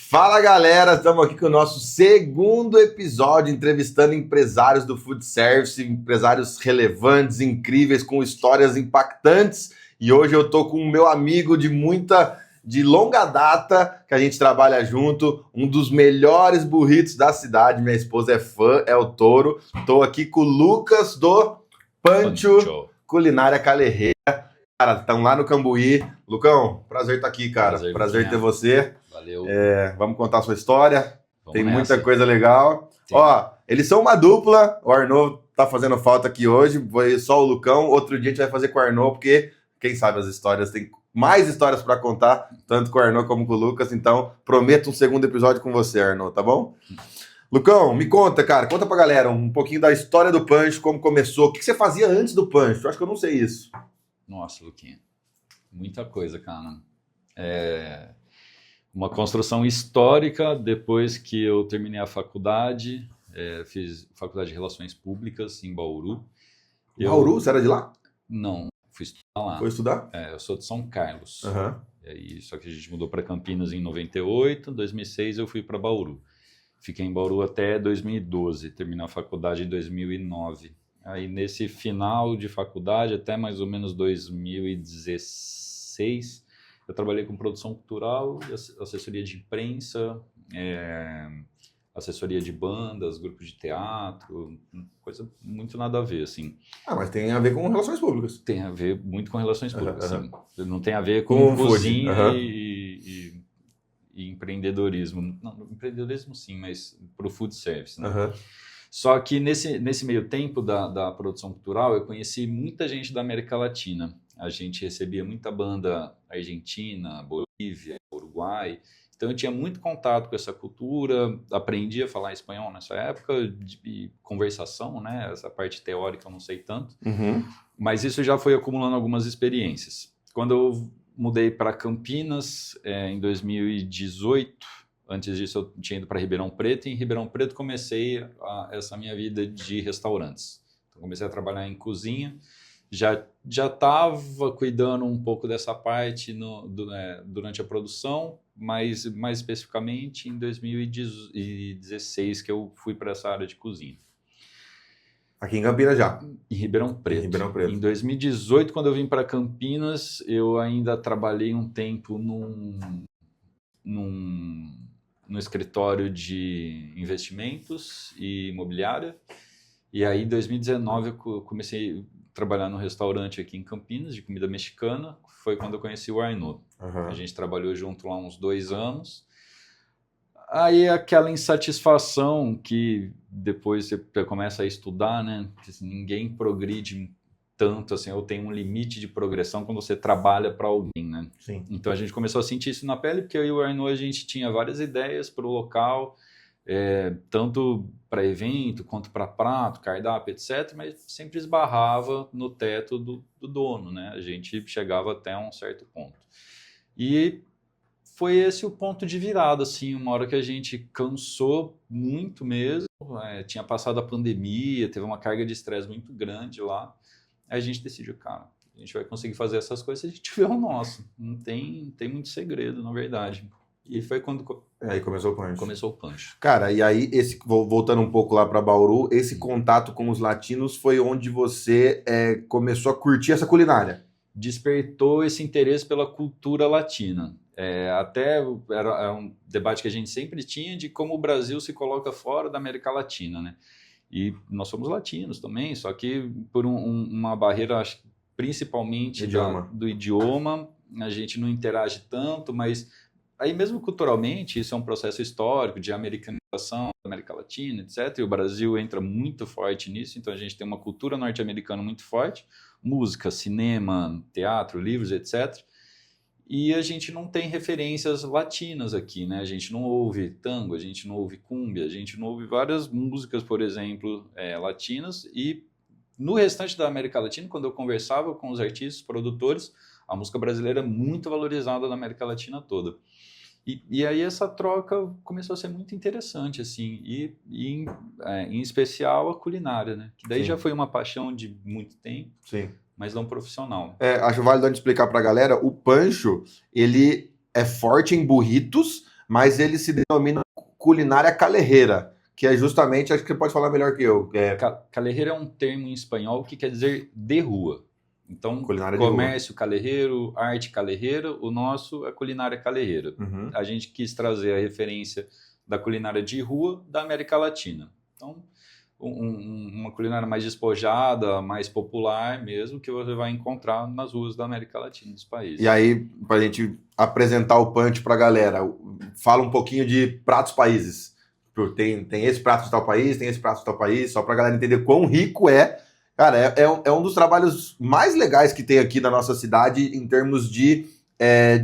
Fala galera, estamos aqui com o nosso segundo episódio entrevistando empresários do food service, empresários relevantes, incríveis, com histórias impactantes. E hoje eu tô com o meu amigo de longa data, que a gente trabalha junto, um dos melhores burritos da cidade. Minha esposa é fã, é o Toro. Tô aqui com o Lucas do Pancho Culinária Calerreira. Cara, estão lá no Cambuí. Lucão, prazer estar aqui, cara. Prazer ter você. Valeu. Vamos contar a sua história. Tem muita coisa legal. Sim. Ó, eles são uma dupla. O Arnaud tá fazendo falta aqui hoje. Foi só o Lucão. Outro dia a gente vai fazer com o Arnaud, porque quem sabe as histórias, tem mais histórias para contar, tanto com o Arnaud como com o Lucas. Então, prometo um segundo episódio com você, Arnaud, tá bom? Lucão, me conta, cara. Conta pra galera um pouquinho da história do Pancho, como começou. O que você fazia antes do Pancho? Eu acho que eu não sei isso. Nossa, Luquinha. Muita coisa, cara. Uma construção histórica. Depois que eu terminei a faculdade, fiz faculdade de Relações Públicas em Bauru. Bauru? Você era de lá? Não, fui estudar lá. Foi estudar? Eu sou de São Carlos. Uhum. Só que a gente mudou para Campinas em 98, em 2006 eu fui para Bauru. Fiquei em Bauru até 2012, terminei a faculdade em 2009. Aí nesse final de faculdade, até mais ou menos 2016, eu trabalhei com produção cultural, assessoria de imprensa, assessoria de bandas, grupos de teatro, coisa muito nada a ver, assim. Mas tem a ver com relações públicas. Tem a ver muito com relações públicas, sim. Não tem a ver com cozinha e empreendedorismo. Não, empreendedorismo sim, mas para o food service, né? Só que nesse meio tempo da produção cultural, eu conheci muita gente da América Latina. A gente recebia muita banda argentina, Bolívia, Uruguai. Então eu tinha muito contato com essa cultura, aprendi a falar espanhol nessa época, de conversação, né? Essa parte teórica eu não sei tanto. Mas isso já foi acumulando algumas experiências. Quando eu mudei para Campinas em 2018... Antes disso, eu tinha ido para Ribeirão Preto, e em Ribeirão Preto comecei essa minha vida de restaurantes. Então, comecei a trabalhar em cozinha, já estava cuidando um pouco dessa parte durante a produção, mas mais especificamente em 2016 que eu fui para essa área de cozinha. Aqui em Campinas já? Em Ribeirão Preto. Em Ribeirão Preto. Em 2018, quando eu vim para Campinas, eu ainda trabalhei um tempo no escritório de investimentos e imobiliária. E aí, em 2019, eu comecei a trabalhar no restaurante aqui em Campinas, de comida mexicana. Foi quando eu conheci o Arnaud. A gente trabalhou junto lá uns 2 anos. Aí, aquela insatisfação que depois você começa a estudar, né? Ninguém progride tanto, assim, ou tem um limite de progressão quando você trabalha para alguém, né? Sim. Então a gente começou a sentir isso na pele, porque eu e o Arnaud, a gente tinha várias ideias para o local, tanto para evento, quanto para prato, cardápio, etc., mas sempre esbarrava no teto do dono, né? A gente chegava até um certo ponto. E foi esse o ponto de virada, assim, uma hora que a gente cansou muito mesmo, tinha passado a pandemia, teve uma carga de estresse muito grande lá. Aí a gente decidiu, cara, a gente vai conseguir fazer essas coisas se a gente tiver o nosso. Não tem muito segredo, na verdade. E foi quando... Aí começou o Pancho. Começou o Pancho. Cara, e aí, voltando um pouco lá para Bauru, esse contato com os latinos foi onde você começou a curtir essa culinária? Despertou esse interesse pela cultura latina. Até era um debate que a gente sempre tinha de como o Brasil se coloca fora da América Latina, né? E nós somos latinos também, só que por uma barreira, acho, principalmente do idioma, a gente não interage tanto, mas aí mesmo culturalmente, isso é um processo histórico de americanização da América Latina, etc. E o Brasil entra muito forte nisso, então a gente tem uma cultura norte-americana muito forte, música, cinema, teatro, livros, etc., e a gente não tem referências latinas aqui, né? A gente não ouve tango, a gente não ouve cumbia, a gente não ouve várias músicas, por exemplo, latinas. E no restante da América Latina, quando eu conversava com os artistas, produtores, a música brasileira é muito valorizada na América Latina toda. E aí essa troca começou a ser muito interessante, assim, em especial a culinária, né? Que daí já foi uma paixão de muito tempo. Sim. Mas não profissional. Acho válido explicar pra galera, o Pancho, ele é forte em burritos, mas ele se denomina culinária callejeira, que é justamente, acho que você pode falar melhor que eu, Callejeira é um termo em espanhol que quer dizer de rua. Então, culinária de rua. comércio callejeiro, arte callejeira, o nosso é culinária callejeira. Uhum. A gente quis trazer a referência da culinária de rua da América Latina. Então, uma culinária mais despojada, mais popular mesmo, que você vai encontrar nas ruas da América Latina, dos países. E aí, pra gente apresentar o punch pra galera, fala um pouquinho de pratos países. Tem esse prato de tal país, tem esse prato de tal país, só pra galera entender quão rico é. Cara, é um dos trabalhos mais legais que tem aqui na nossa cidade em termos de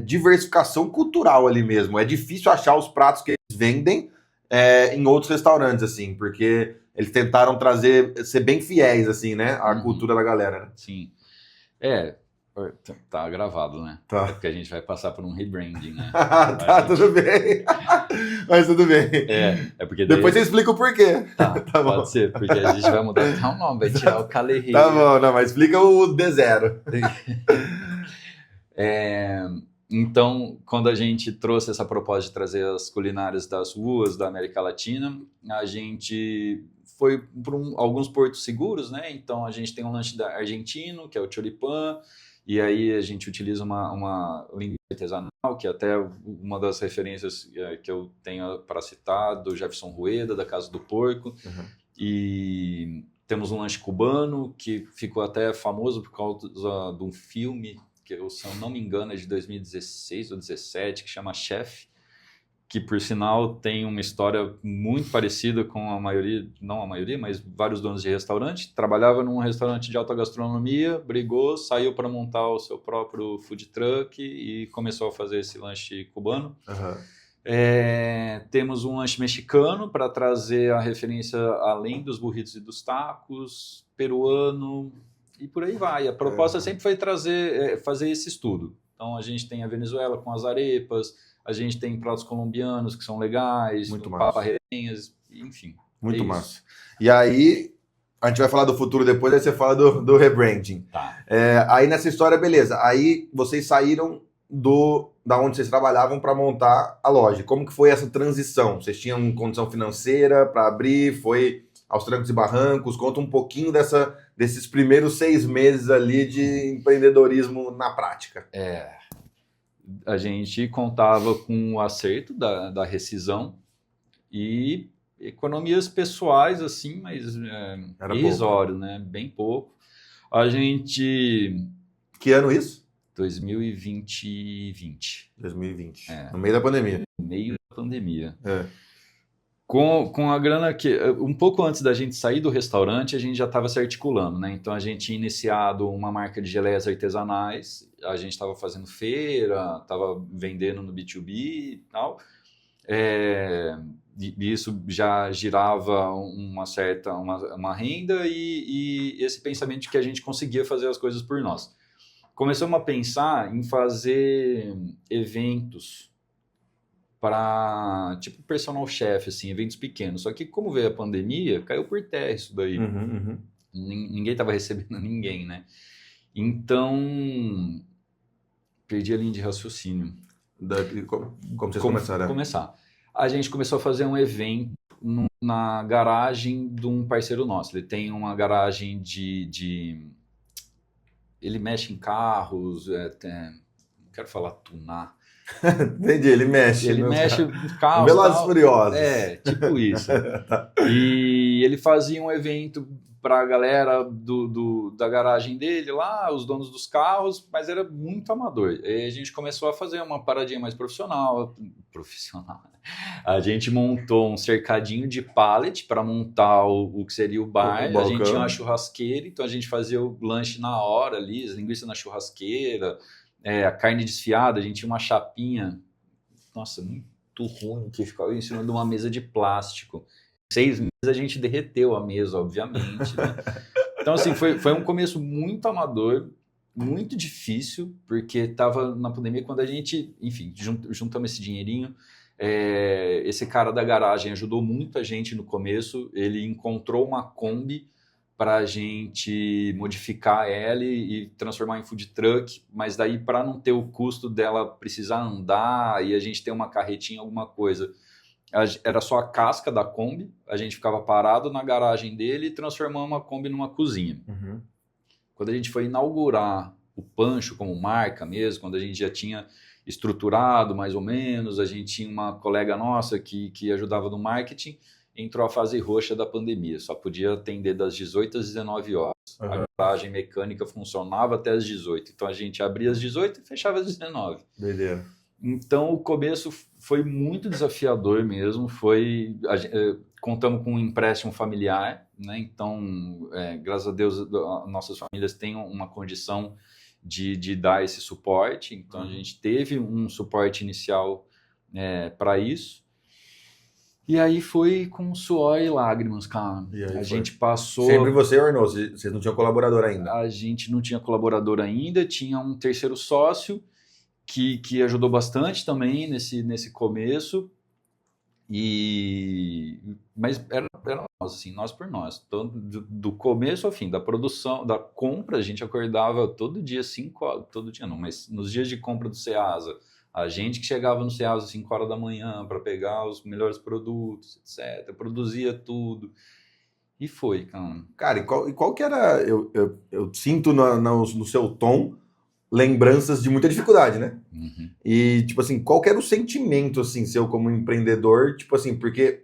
diversificação cultural ali mesmo. É difícil achar os pratos que eles vendem em outros restaurantes, assim, porque eles tentaram ser bem fiéis, assim, né, à cultura da galera, né? Sim. Tá gravado, né? Tá. É porque a gente vai passar por um rebranding, né? Tá, tudo bem. Mas tudo bem. É porque daí... Depois você explica o porquê. Tá, Tá bom. pode ser, porque a gente vai mudar até o nome, vai tirar o Callejeira. Tá bom, não, mas explica o D0. Então, quando a gente trouxe essa proposta de trazer as culinárias das ruas da América Latina, a gente foi por alguns portos seguros, né? Então, a gente tem um lanche argentino, que é o choripán, e aí a gente utiliza uma linguiça artesanal, que é até uma das referências que eu tenho para citar, do Jefferson Rueda, da Casa do Porco. Uhum. E temos um lanche cubano, que ficou até famoso por causa de um filme que, se eu não me engano, é de 2016 ou 2017, que chama Chef, que, por sinal, tem uma história muito parecida com a maioria, não a maioria, mas vários donos de restaurante. Trabalhava num restaurante de alta gastronomia, brigou, saiu para montar o seu próprio food truck e começou a fazer esse lanche cubano. Uhum. Temos um lanche mexicano para trazer a referência além dos burritos e dos tacos, peruano... E por aí vai. A proposta sempre foi fazer esse estudo. Então, a gente tem a Venezuela com as arepas, a gente tem pratos colombianos que são legais, paparreñas, enfim. Muito massa. E aí, a gente vai falar do futuro depois, aí você fala do rebranding. Tá. Aí, nessa história, beleza. Aí, vocês saíram da onde vocês trabalhavam para montar a loja. Como que foi essa transição? Vocês tinham condição financeira para abrir? Foi aos trancos e barrancos? Conta um pouquinho desses primeiros 6 meses ali de empreendedorismo na prática. A gente contava com o acerto da rescisão e economias pessoais, assim, mas irrisório, né? Bem pouco. A gente... Que ano isso? 2020. 2020. No meio da pandemia. No meio da pandemia. Com a grana que... Um pouco antes da gente sair do restaurante, a gente já estava se articulando, né? Então, a gente tinha iniciado uma marca de geleias artesanais, a gente estava fazendo feira, estava vendendo no B2B e tal. E isso já girava uma renda e esse pensamento de que a gente conseguia fazer as coisas por nós. Começamos a pensar em fazer eventos para, tipo, personal chef, assim, eventos pequenos. Só que como veio a pandemia, caiu por terra isso daí. Ninguém estava recebendo ninguém, né? Então, perdi a linha de raciocínio. Como vocês começaram? Começar. A gente começou a fazer um evento na garagem de um parceiro nosso. Ele tem uma garagem ele mexe em carros, não quero falar tunar. Entendi, ele mexe. Ele mexe em carros. Velozes Furiosos. Tipo isso. E ele fazia um evento para a galera da garagem dele lá, os donos dos carros, mas era muito amador. E a gente começou a fazer uma paradinha mais profissional. A gente montou um cercadinho de pallet para montar o que seria o bar. A gente tinha uma churrasqueira, então a gente fazia o lanche na hora ali, as linguiças na churrasqueira, a carne desfiada, a gente tinha uma chapinha, nossa, muito ruim, que ficava em cima de uma mesa de plástico. 6 meses a gente derreteu a mesa, obviamente, né? Então, assim, foi um começo muito amador, muito difícil, porque estava na pandemia quando a gente, enfim, juntamos esse dinheirinho. Esse cara da garagem ajudou muito a gente no começo. Ele encontrou uma Kombi para a gente modificar ela e transformar em food truck, mas daí para não ter o custo dela precisar andar e a gente ter uma carretinha, alguma coisa, era só a casca da Kombi, a gente ficava parado na garagem dele e transformamos a Kombi numa cozinha. Uhum. Quando a gente foi inaugurar o Pancho como marca mesmo, quando a gente já tinha estruturado mais ou menos, a gente tinha uma colega nossa que ajudava no marketing, entrou a fase roxa da pandemia, só podia atender das 18 às 19 horas. Uhum. A garagem mecânica funcionava até às 18, então a gente abria às 18 e fechava às 19. Doideira. Então o começo foi muito desafiador mesmo, contamos com um empréstimo familiar, né? Então, graças a Deus, nossas famílias têm uma condição de dar esse suporte, então a gente teve um suporte inicial para isso. E aí foi com suor e lágrimas, cara. A gente passou... Sempre você ou Arnaud? Vocês não tinham colaborador ainda? A gente não tinha colaborador ainda, tinha um terceiro sócio que ajudou bastante também nesse começo. Mas era nós, assim, nós por nós. Então, do começo ao fim, da produção, da compra, a gente acordava todo dia 5 horas, todo dia não, mas nos dias de compra do Ceasa, a gente que chegava no Ceasa às 5 horas da manhã para pegar os melhores produtos, etc. Produzia tudo. E foi, cara. Cara, e qual que era... Eu sinto no seu tom lembranças de muita dificuldade, né? Uhum. E, tipo assim, qual que era o sentimento, assim, seu como empreendedor? Tipo assim, porque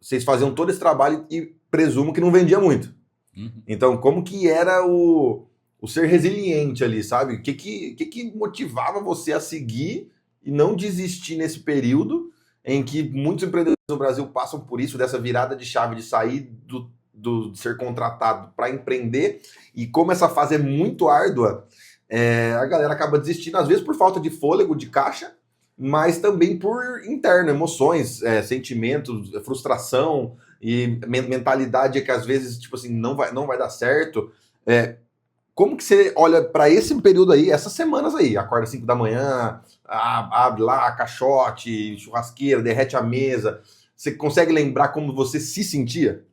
vocês faziam todo esse trabalho e presumo que não vendia muito. Uhum. Então, como que era o ser resiliente ali, sabe? O que motivava você a seguir e não desistir nesse período em que muitos empreendedores no Brasil passam por isso, dessa virada de chave de sair de ser contratado para empreender, e como essa fase é muito árdua, a galera acaba desistindo, às vezes por falta de fôlego, de caixa, mas também por interno, emoções, sentimentos, frustração e mentalidade que às vezes, tipo assim, não vai dar certo. Como que você olha para esse período aí, essas semanas aí, acorda 5 da manhã, abre lá, caixote, churrasqueira, derrete a mesa, você consegue lembrar como você se sentia?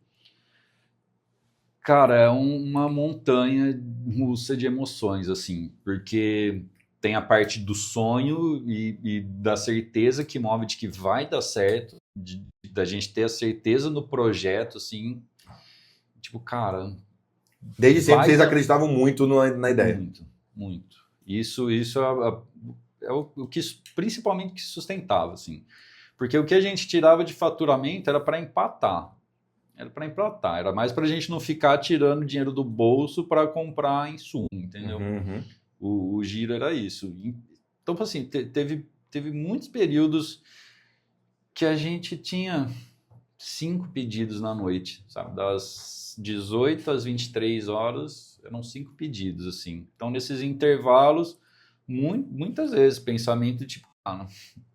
Cara, é uma montanha russa de emoções, assim, porque tem a parte do sonho e da certeza que move de que vai dar certo, da gente ter a certeza no projeto, assim, tipo, cara... Desde sempre vocês acreditavam muito na ideia. Muito, muito. Isso é o que principalmente que sustentava, assim. Porque o que a gente tirava de faturamento era para empatar. Era mais para a gente não ficar tirando dinheiro do bolso para comprar insumo, entendeu? Uhum. O giro era isso. Então, assim, teve muitos períodos que a gente tinha 5 pedidos na noite, sabe? Das 18 às 23 horas, eram 5 pedidos, assim. Então, nesses intervalos, muitas vezes, pensamento tipo,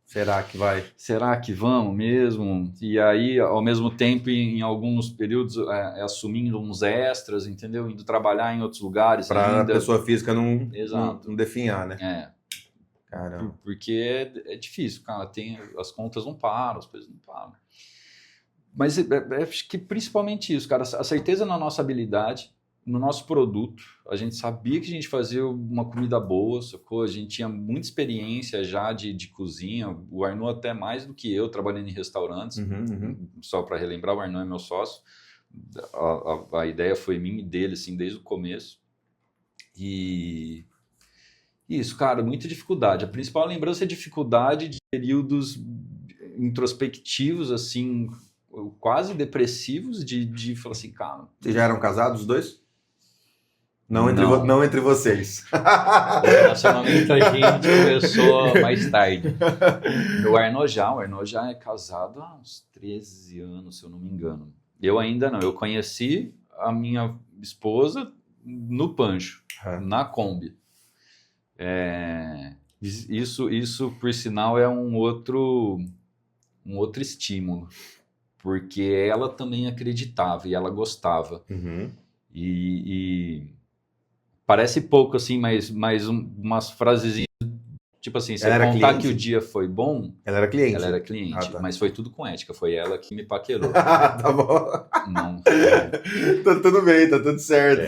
será que vai? Será que vamos mesmo? E aí, ao mesmo tempo, em alguns períodos, assumindo uns extras, entendeu? Indo trabalhar em outros lugares. Para a pessoa física não definhar, né? Caramba. Porque é difícil, cara. As contas não param, as coisas não param. Mas acho que principalmente isso, cara. A certeza na nossa habilidade, no nosso produto. A gente sabia que a gente fazia uma comida boa, sacou? A gente tinha muita experiência já de cozinha. O Arnaud até mais do que eu, trabalhando em restaurantes. Só para relembrar, o Arnaud é meu sócio. A ideia foi minha e dele, assim, desde o começo. E isso, cara, muita dificuldade. A principal lembrança é dificuldade de períodos introspectivos, assim, quase depressivos, de falar assim, cara... Vocês já eram casados, os dois? Não entre vocês. O relacionamento a gente começou mais tarde. O Arnaud já é casado há uns 13 anos, se eu não me engano. Eu ainda não. Eu conheci a minha esposa no Pancho, na Kombi. Isso, por sinal, é um outro estímulo. Porque ela também acreditava e ela gostava. E parece pouco assim, mas umas frasezinhas Tipo assim, você Ela era contar cliente? que o dia foi bom, Ela era cliente? ela era cliente, Ah, tá. mas foi tudo com ética, foi ela que me paquerou. Tá bom. Não. Tá tudo bem, tá tudo certo.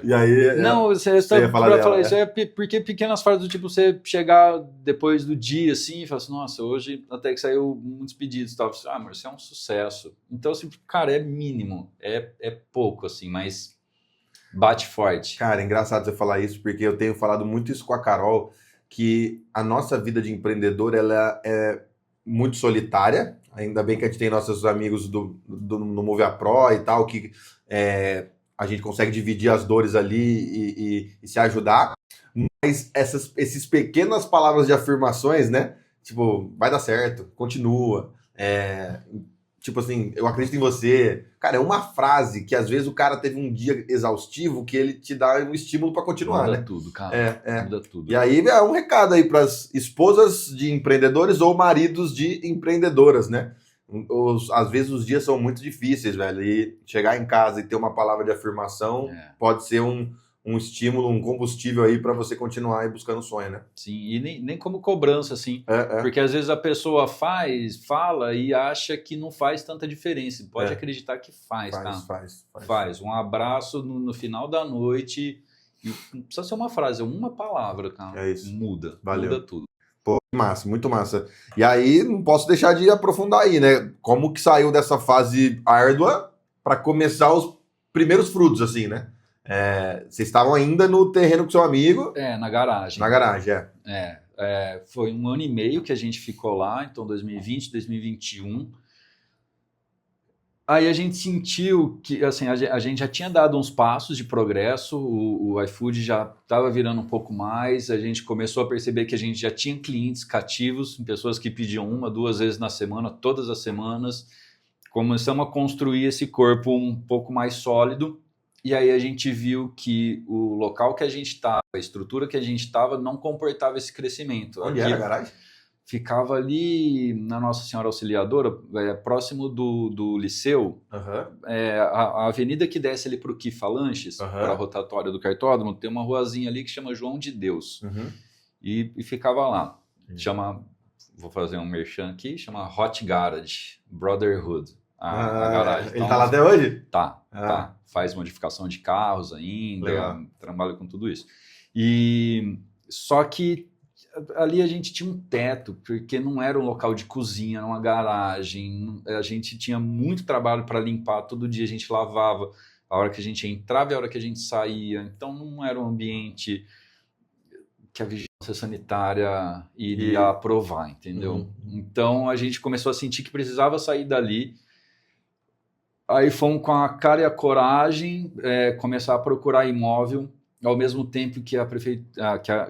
E aí... Não, você ia está falar pra dela, falar né? isso, porque pequenas frases do tipo, você chegar depois do dia assim e falar assim, nossa, hoje até que saiu muitos pedidos e tal. Você, ah, mas isso é um sucesso. Então, assim, cara, é mínimo, é pouco, assim, mas bate forte. Cara, é engraçado você falar isso, porque eu tenho falado muito isso com a Carol, que a nossa vida de empreendedor, ela é muito solitária. Ainda bem que a gente tem nossos amigos no Move a Pro e tal, que a gente consegue dividir as dores ali e se ajudar. Mas esses pequenas palavras de afirmações, né? Tipo, vai dar certo, continua. Tipo assim, eu acredito em você. Cara, é uma frase que às vezes o cara teve um dia exaustivo que ele te dá um estímulo para continuar, Muda né? tudo, cara. Muda tudo. E aí é um recado aí para as esposas de empreendedores ou maridos de empreendedoras, né? Às vezes os dias são muito difíceis, velho. E chegar em casa e ter uma palavra de afirmação pode ser um estímulo, um combustível aí para você continuar aí buscando o sonho, né? Sim, e nem como cobrança, assim. Porque às vezes a pessoa fala e acha que não faz tanta diferença. Pode acreditar que faz, tá? Faz. Um abraço no final da noite. E não precisa ser uma frase, é uma palavra, cara. É isso. Muda. Valeu. Muda tudo. Pô, massa, muito massa. E aí, não posso deixar de aprofundar aí, né? Como que saiu dessa fase árdua para começar os primeiros frutos, assim, né? Vocês estavam ainda no terreno com seu amigo. Na garagem. Na garagem, foi 1 ano e meio que a gente ficou lá, então 2020, 2021. Aí a gente sentiu que, assim, a gente já tinha dado uns passos de progresso, o iFood já estava virando um pouco mais, a gente começou a perceber que a gente já tinha clientes cativos, pessoas que pediam 1, 2 vezes na semana, todas as semanas. Começamos a construir esse corpo um pouco mais sólido, e aí a gente viu que o local que a gente estava, a estrutura que a gente estava, não comportava esse crescimento. Onde era a garagem? Ficava ali na Nossa Senhora Auxiliadora, próximo do Liceu. A avenida que desce ali para o Quifalanches, para a rotatória do cartódromo, tem uma ruazinha ali que chama João de Deus. E ficava lá. Vou fazer um merchan aqui, chama Hot Garage, Brotherhood. A garagem. Ele tá lá até hoje? Tá. Faz modificação de carros ainda, Legal. trabalha com tudo isso. Só que ali a gente tinha um teto, porque não era um local de cozinha, era uma garagem. A gente tinha muito trabalho para limpar, todo dia a gente lavava, a hora que a gente entrava e a hora que a gente saía. Então não era um ambiente que a vigilância sanitária iria aprovar, entendeu? Então a gente começou a sentir que precisava sair dali. Aí fomos com a cara e a coragem começar a procurar imóvel, ao mesmo tempo que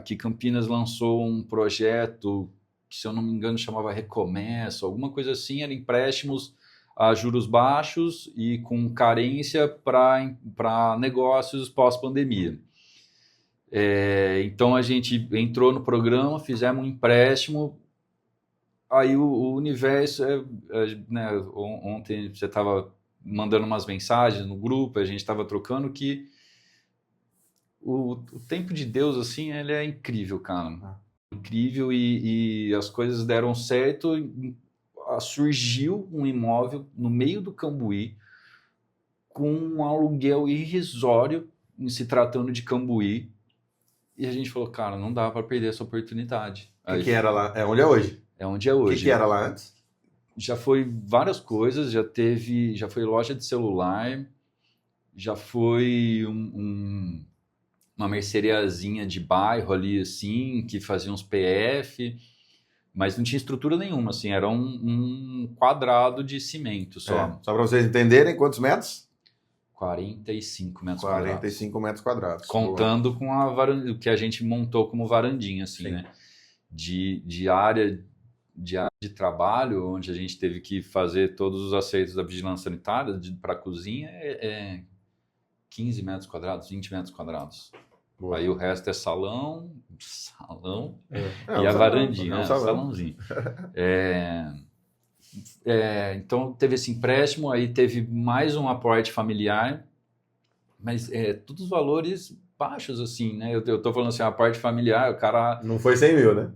que Campinas lançou um projeto que, se eu não me engano, chamava Recomeço, alguma coisa assim, era empréstimos a juros baixos e com carência para negócios pós-pandemia. Então a gente entrou no programa, fizemos um empréstimo, aí o universo, né, ontem você estava mandando umas mensagens no grupo, a gente estava trocando que o tempo de Deus, assim, ele é incrível, cara. Incrível, e as coisas deram certo. Surgiu um imóvel no meio do Cambuí com um aluguel irrisório, em se tratando de Cambuí. E a gente falou, cara, não dá para perder essa oportunidade. O que era lá? É onde é hoje? É onde é hoje. O que era lá antes? Já foi várias coisas, já foi loja de celular, já foi uma merceariazinha de bairro ali, assim, que fazia uns PF, mas não tinha estrutura nenhuma, assim, era um quadrado de cimento só. Só para vocês entenderem, quantos metros? 45 metros 45 metros quadrados. Contando com a varanda, o que a gente montou como varandinha, assim, Sim. né? De área de trabalho, onde a gente teve que fazer todos os aceitos da vigilância sanitária para a cozinha, 15 metros quadrados, 20 metros quadrados. Boa. Aí o resto é salão e a varandinha, salãozinho. Então teve esse empréstimo, aí teve mais um aporte familiar, mas todos os valores baixos, assim, né? Eu tô falando assim, a parte familiar, o cara... Não foi 100 mil, né?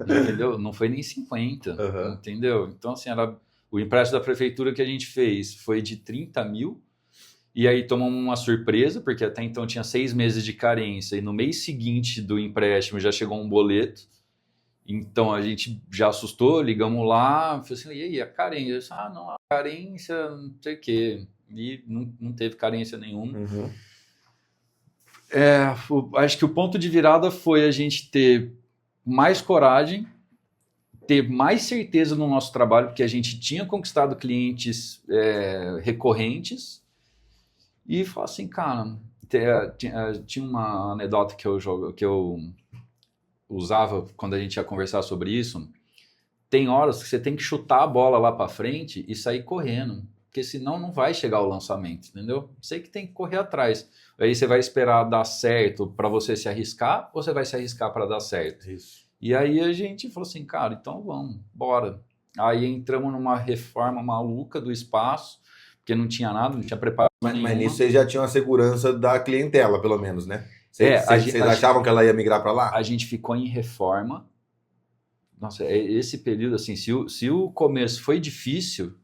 Entendeu? Não foi nem 50, entendeu? Então, assim, o empréstimo da prefeitura que a gente fez foi de 30 mil, e aí tomamos uma surpresa, porque até então tinha 6 meses de carência, e no mês seguinte do empréstimo já chegou um boleto, então a gente já assustou, ligamos lá, falei assim, e aí, a carência? Eu disse, não, a carência, não sei o quê, e não teve carência nenhuma. Acho que o ponto de virada foi a gente ter mais coragem, ter mais certeza no nosso trabalho, porque a gente tinha conquistado clientes recorrentes, e falar assim, cara, tinha uma anedota que eu usava quando a gente ia conversar sobre isso. Tem horas que você tem que chutar a bola lá para frente e sair correndo, porque senão não vai chegar ao lançamento, entendeu? Você que tem que correr atrás. Aí você vai esperar dar certo para você se arriscar, ou você vai se arriscar para dar certo? Isso. E aí a gente falou assim, cara, então vamos, bora. Aí entramos numa reforma maluca do espaço, porque não tinha nada, não tinha preparo Mas nisso vocês já tinham a segurança da clientela, pelo menos, né? Vocês a achavam que ela ia migrar para lá? A gente ficou em reforma. Nossa, esse período, assim, se o começo foi difícil,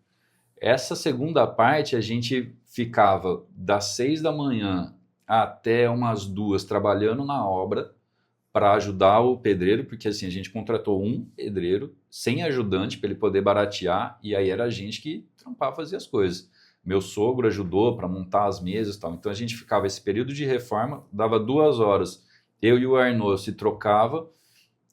essa segunda parte a gente ficava das 6 da manhã até umas 2 trabalhando na obra para ajudar o pedreiro, porque assim, a gente contratou um pedreiro sem ajudante para ele poder baratear, e aí era a gente que trampava, fazia as coisas. Meu sogro ajudou para montar as mesas e tal. Então a gente ficava esse período de reforma, dava 2 horas, eu e o Arnaud se trocava,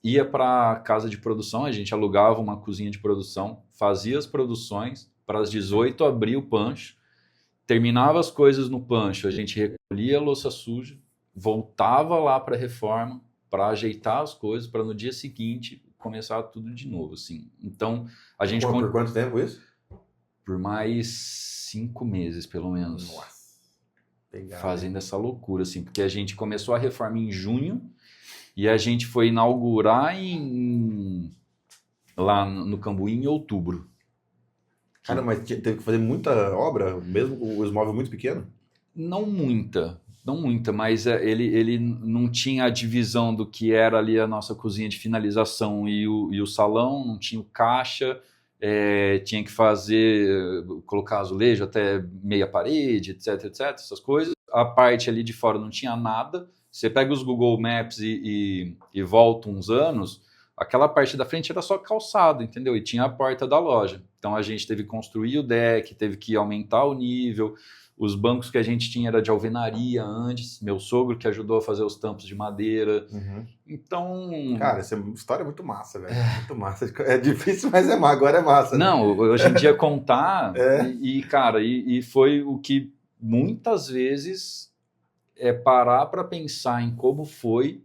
ia para a casa de produção, a gente alugava uma cozinha de produção, fazia as produções, para as 18 abria o pancho, terminava as coisas no pancho, a gente recolhia a louça suja, voltava lá para a reforma, para ajeitar as coisas, para no dia seguinte começar tudo de novo, assim. Então, a gente... Por quanto tempo isso? Por mais 5 meses, pelo menos. Nossa. Pegado, fazendo essa loucura, assim, porque a gente começou a reforma em junho e a gente foi inaugurar lá no Cambuí em outubro. Cara, mas teve que fazer muita obra, mesmo com os móveis muito pequenos? Não muita, mas ele não tinha a divisão do que era ali a nossa cozinha de finalização e o salão, não tinha o caixa, tinha que colocar azulejo até meia parede, etc, essas coisas. A parte ali de fora não tinha nada. Você pega os Google Maps e volta uns anos, aquela parte da frente era só calçado, entendeu? E tinha a porta da loja. Então a gente teve que construir o deck, teve que aumentar o nível. Os bancos que a gente tinha era de alvenaria antes. Meu sogro que ajudou a fazer os tampos de madeira. Uhum. Então... Cara, essa história é muito massa, velho. Muito massa. É difícil, mas agora é massa. Não, né? Hoje em dia contar... Cara, foi o que muitas vezes parar para pensar em como foi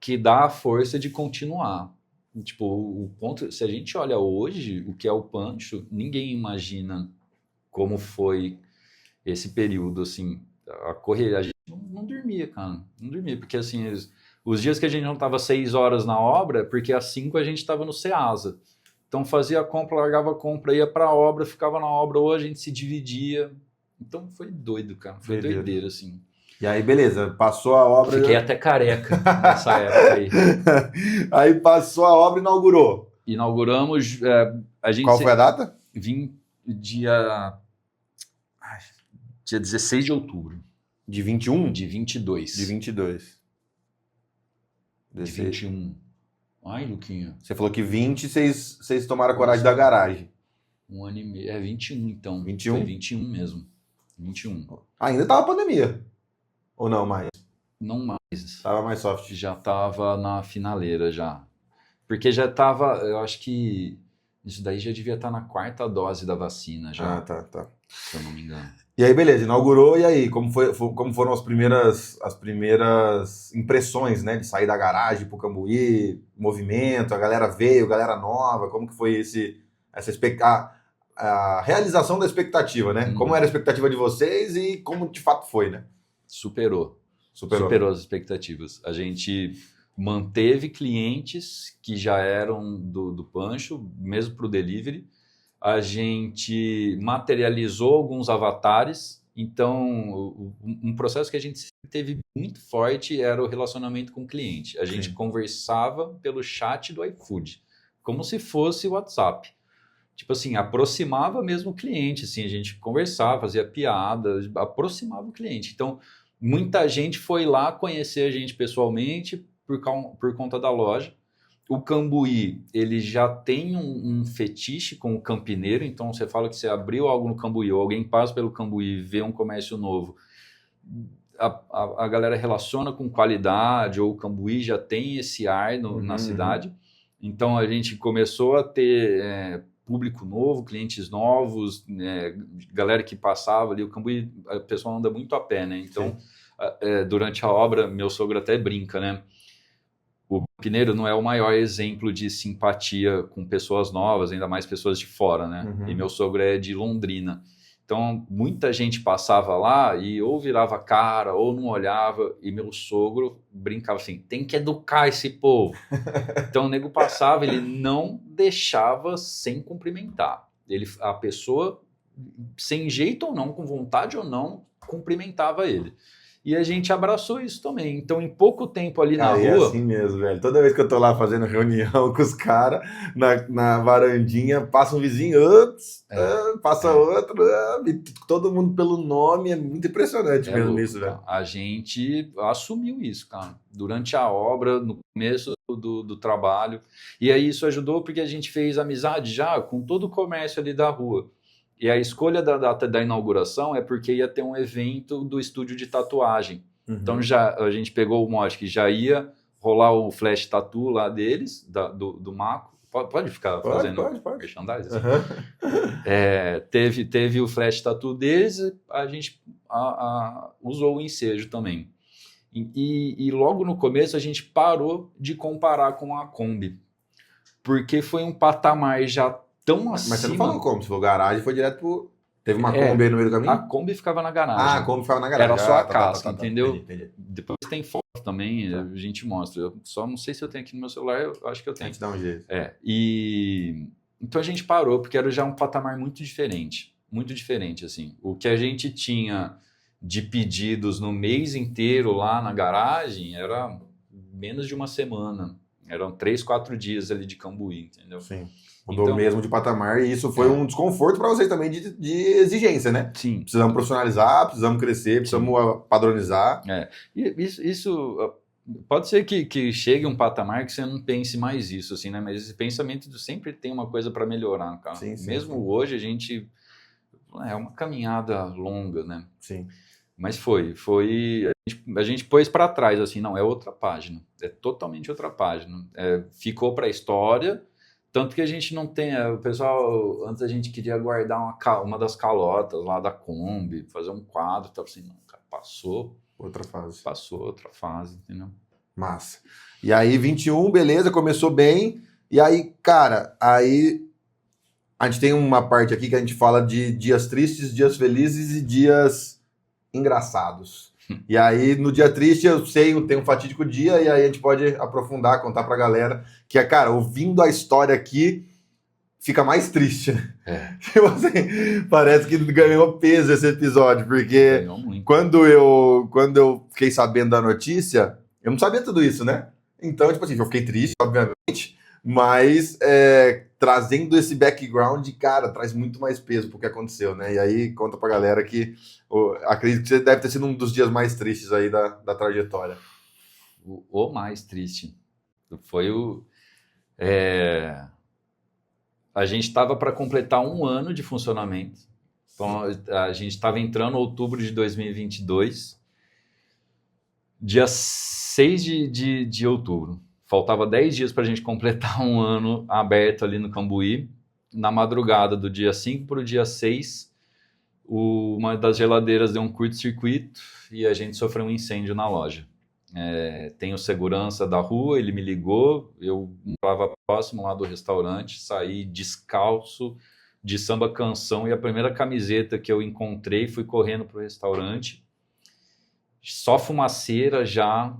que dá a força de continuar. Tipo, o ponto... Se a gente olha hoje, o que é o Pancho, ninguém imagina como foi... esse período, assim, a correria, a gente não dormia, cara, não dormia, porque assim, os dias que a gente não estava 6 horas na obra, porque às 5 a gente estava no Ceasa, então fazia a compra, largava a compra, ia para a obra, ficava na obra, ou a gente se dividia, então foi doido, cara, foi doideira, assim. E aí, beleza, passou a obra... Fiquei até careca nessa época aí. Aí passou a obra e inaugurou. Inauguramos, a gente... Qual foi a data? Dia 16 de outubro. De 21? De 22. De 22. De 21. Ai, Luquinha. Você falou que 20 vocês tomaram a coragem da garagem. 1 ano e meio. 21, então. 21? Foi 21 mesmo. 21. Ainda tava pandemia. Ou não mais? Não mais. Tava mais soft. Já tava na finaleira, já. Porque já tava... Eu acho que... Isso daí já devia estar na 4ª dose da vacina, já. Ah, tá. Se eu não me engano. E aí, beleza, inaugurou, e aí? Como foram as primeiras impressões, né? De sair da garagem pro Cambuí, movimento, a galera veio, galera nova, como que foi a realização da expectativa, né? Como era a expectativa de vocês e como de fato foi, né? Superou as expectativas. A gente manteve clientes que já eram do Pancho, mesmo para o delivery. A gente materializou alguns avatares Então, um processo que a gente teve muito forte era o relacionamento com o cliente. A gente conversava pelo chat do iFood, como se fosse o WhatsApp. Tipo assim, aproximava mesmo o cliente, assim, a gente conversava, fazia piada, aproximava o cliente. Então, muita gente foi lá conhecer a gente pessoalmente por conta da loja. O Cambuí, ele já tem um fetiche com o campineiro, então você fala que você abriu algo no Cambuí, ou alguém passa pelo Cambuí e vê um comércio novo, a galera relaciona com qualidade, ou o Cambuí já tem esse ar na cidade. Então a gente começou a ter público novo, clientes novos, galera que passava ali. O Cambuí, a pessoa anda muito a pé, né? Então, durante a obra, meu sogro até brinca, né? O campineiro não é o maior exemplo de simpatia com pessoas novas, ainda mais pessoas de fora, né? E meu sogro é de Londrina. Então, muita gente passava lá e ou virava cara ou não olhava. E meu sogro brincava assim, tem que educar esse povo. Então, o nego passava, ele não deixava sem cumprimentar. A pessoa, sem jeito ou não, com vontade ou não, cumprimentava ele. E a gente abraçou isso também. Então, em pouco tempo ali na rua... É assim mesmo, velho. Toda vez que eu tô lá fazendo reunião com os caras, na varandinha, passa um vizinho, passa outro, todo mundo pelo nome. É muito impressionante mesmo louco, isso, velho. A gente assumiu isso, cara. Durante a obra, no começo do trabalho. E aí isso ajudou porque a gente fez amizade já com todo o comércio ali da rua. E a escolha da data da inauguração é porque ia ter um evento do estúdio de tatuagem. Então a gente pegou o mote que já ia rolar o flash tattoo lá deles, do Mako. Pode ficar fazendo merchandising? Assim? Teve o flash tattoo deles, a gente usou o ensejo também. E logo no começo a gente parou de comparar com a Kombi, porque foi um patamar já tão acima. Mas você não falou como? Se for garagem, foi direto pro... Teve uma Kombi aí no meio do caminho? A Kombi ficava na garagem. A Kombi ficava na garagem. Era só a casca, entendeu? Entendi. Depois tem foto também, a gente mostra. Eu só não sei se eu tenho aqui no meu celular, eu acho que eu tenho. A gente dá um jeito. Então a gente parou, porque era já um patamar muito diferente, assim. O que a gente tinha de pedidos no mês inteiro lá na garagem era menos de uma semana. Eram 3, 4 dias ali de Cambuí, entendeu? Sim. Mudou mesmo de patamar e isso foi um desconforto para vocês também de exigência, né? Sim. Precisamos profissionalizar, precisamos crescer, precisamos padronizar. E isso pode ser que chegue um patamar que você não pense mais isso, assim, né? Mas esse pensamento sempre tem uma coisa para melhorar, cara. Sim, mesmo hoje a gente... É uma caminhada longa, né? Sim. Mas a gente pôs para trás, assim, não, é outra página. É totalmente outra página. Ficou para a história... Tanto que a gente não tem... O pessoal, antes a gente queria guardar uma das calotas lá da Kombi, fazer um quadro, tal, assim, não, cara, passou outra fase, entendeu? Massa. E aí, 21, beleza, começou bem. E aí, cara, a gente tem uma parte aqui que a gente fala de dias tristes, dias felizes e dias engraçados. E aí, no dia triste, eu sei, tem um fatídico dia, e aí a gente pode aprofundar, contar pra galera, que cara, ouvindo a história aqui, fica mais triste. Tipo assim, parece que ganhou peso esse episódio, porque quando eu fiquei sabendo da notícia, eu não sabia tudo isso, né? Então, tipo assim, eu fiquei triste, obviamente, mas trazendo esse background, cara, traz muito mais peso pro que aconteceu, né? E aí, conta pra galera que acredito que você deve ter sido um dos dias mais tristes aí da trajetória. O mais triste. Foi a gente estava para completar 1 ano de funcionamento. Então, a gente estava entrando em outubro de 2022, dia 6 de outubro. Faltava 10 dias para a gente completar 1 ano aberto ali no Cambuí. Na madrugada do dia 5 para o dia 6, uma das geladeiras deu um curto-circuito e a gente sofreu um incêndio na loja. Tem o segurança da rua, ele me ligou, eu estava próximo lá do restaurante, saí descalço, de samba canção, e a primeira camiseta que eu encontrei, fui correndo para o restaurante, só fumaceira já